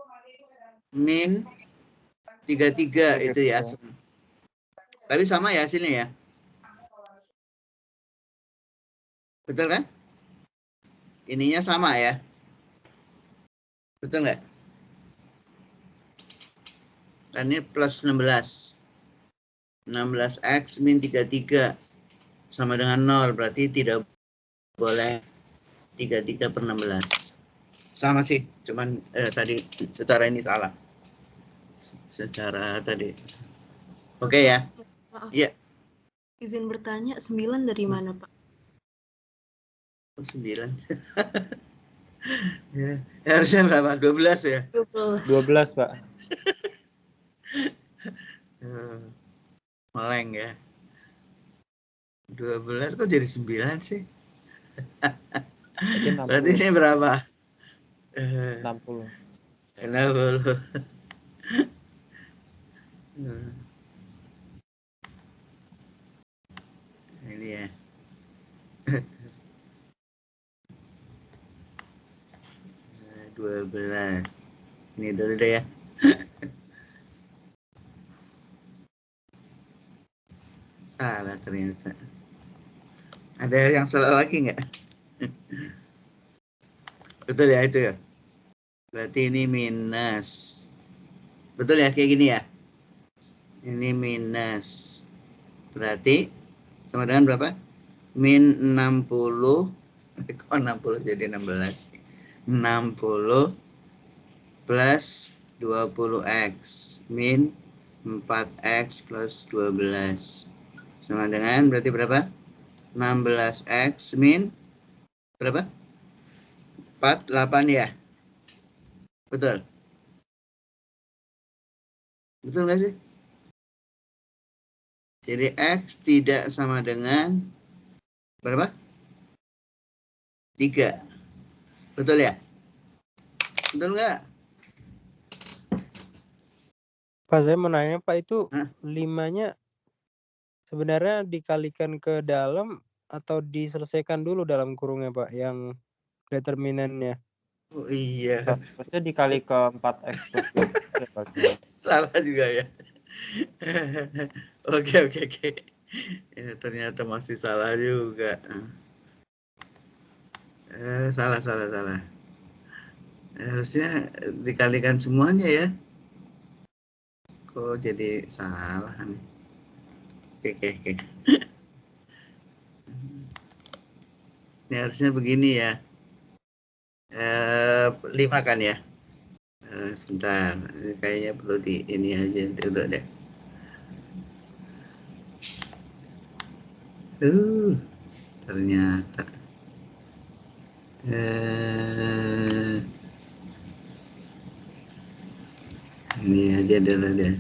Speaker 2: Min 33 itu ya.
Speaker 4: 33.
Speaker 2: Tapi sama ya hasilnya ya. Betul kan? Ininya sama ya. Betul nggak? Dan ini plus 16. 16x min 33 sama dengan 0. Berarti tidak boleh 33 per 16. Sama sih. Cuman tadi secara ini salah. Secara tadi. Oke ya.
Speaker 6: Maaf.
Speaker 2: Iya.
Speaker 6: Izin bertanya, 9 dari mana, Pak?
Speaker 2: Oh, 9. Ya, harusnya berapa? 12 ya?
Speaker 6: 12.
Speaker 3: 12, Pak.
Speaker 2: Meleng ya. 12 kok jadi 9 sih? Berarti ini berapa?
Speaker 3: 60.
Speaker 2: 60. Ini ya. Nah, 12. Ini dulu deh ya. Salah ternyata. Ada yang salah lagi nggak? Betul ya itu ya? Berarti ini minus. Betul ya kayak gini ya? Ini minus. Berarti sama dengan berapa? Min 60. Kok 60 jadi 16? 60 plus 20x min 4x plus 12 sama dengan berarti berapa? 16x min berapa? 48 ya? Betul? Betul nggak sih? Jadi x tidak sama dengan berapa? 3. Betul ya? Betul nggak?
Speaker 7: Pak, saya mau nanya Pak, itu
Speaker 2: Hah?
Speaker 7: 5-nya sebenarnya dikalikan ke dalam atau diselesaikan dulu dalam kurungnya Pak, yang determinannya?
Speaker 2: Oh iya.
Speaker 3: Harusnya dikali ke 4x plus 2.
Speaker 2: Salah juga ya. Oke. Ya, ternyata masih salah juga. Salah. Harusnya dikalikan semuanya ya. Kok jadi salah? Oke. Ini harusnya begini ya. 5 kan ya. Sebentar, kayaknya perlu di ini aja nanti udah deh. Ternyata ini aja dulu deh.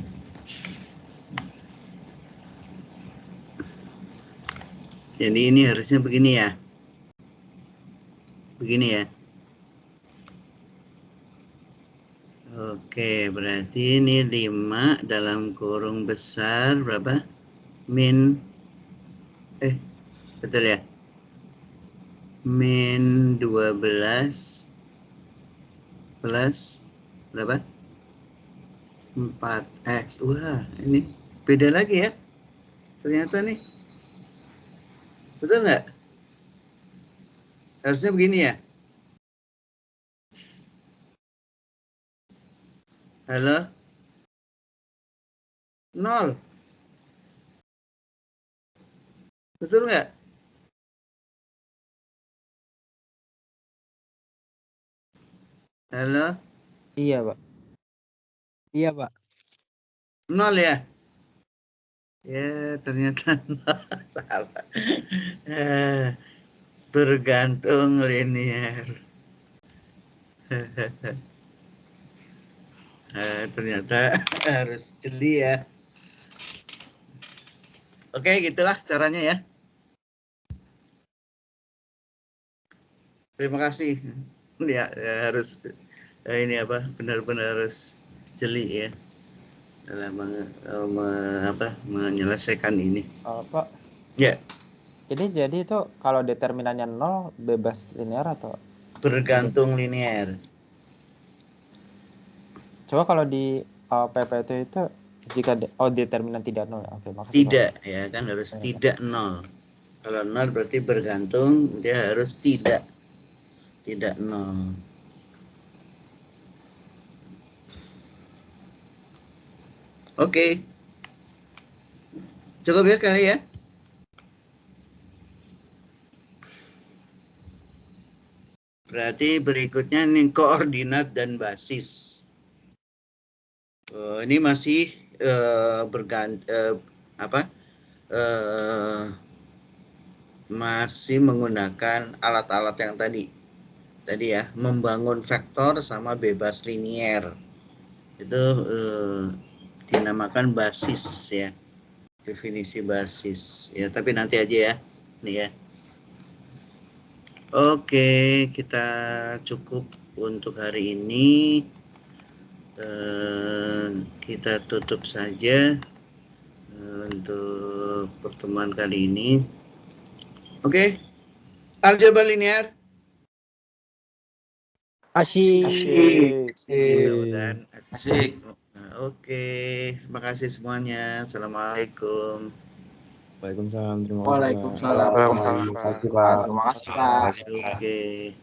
Speaker 2: Jadi ini harusnya begini ya. Begini ya. Oke, berarti ini 5 dalam kurung besar berapa? Min, betul ya? Min 12 plus berapa? 4x. Wah, ini beda lagi ya. Ternyata nih. Betul nggak? Harusnya begini ya. Halo? 0. Betul nggak? Halo?
Speaker 3: Iya, Pak.
Speaker 7: Iya, Pak.
Speaker 2: 0 ya? Ya, ternyata 0. Salah. Bergantung linear. Ternyata harus jeli ya. Oke, gitulah caranya ya. Terima kasih. Ya, harus ini apa? Benar-benar harus jeli ya dalam menyelesaikan ini.
Speaker 3: Pak.
Speaker 2: Ya.
Speaker 3: Ini jadi itu kalau determinannya 0 bebas linear atau?
Speaker 2: Bergantung linear.
Speaker 3: Coba kalau di PPT itu jika determinan tidak 0 ya. Oke, makasih.
Speaker 2: Tidak Pak. Ya kan harus tidak 0. Kalau 0 berarti bergantung, dia harus tidak 0. Oke. Cukup ya kali ya. Berarti berikutnya nih koordinat dan basis. Ini masih masih menggunakan alat-alat yang tadi ya, membangun vektor sama bebas linier. Itu dinamakan basis ya, definisi basis ya, tapi nanti aja ya nih ya. Oke, kita cukup untuk hari ini. Kita tutup saja untuk pertemuan kali ini. Oke, aljabar linear.
Speaker 7: Asyik.
Speaker 2: Mudah-mudahan
Speaker 1: Asik.
Speaker 2: Oke, terima kasih semuanya. Assalamualaikum.
Speaker 4: Waalaikumsalam. Terima kasih.
Speaker 1: Waalaikumsalam.
Speaker 5: Terima kasih, Pak.
Speaker 1: Terima kasih, Pak.
Speaker 2: Oke.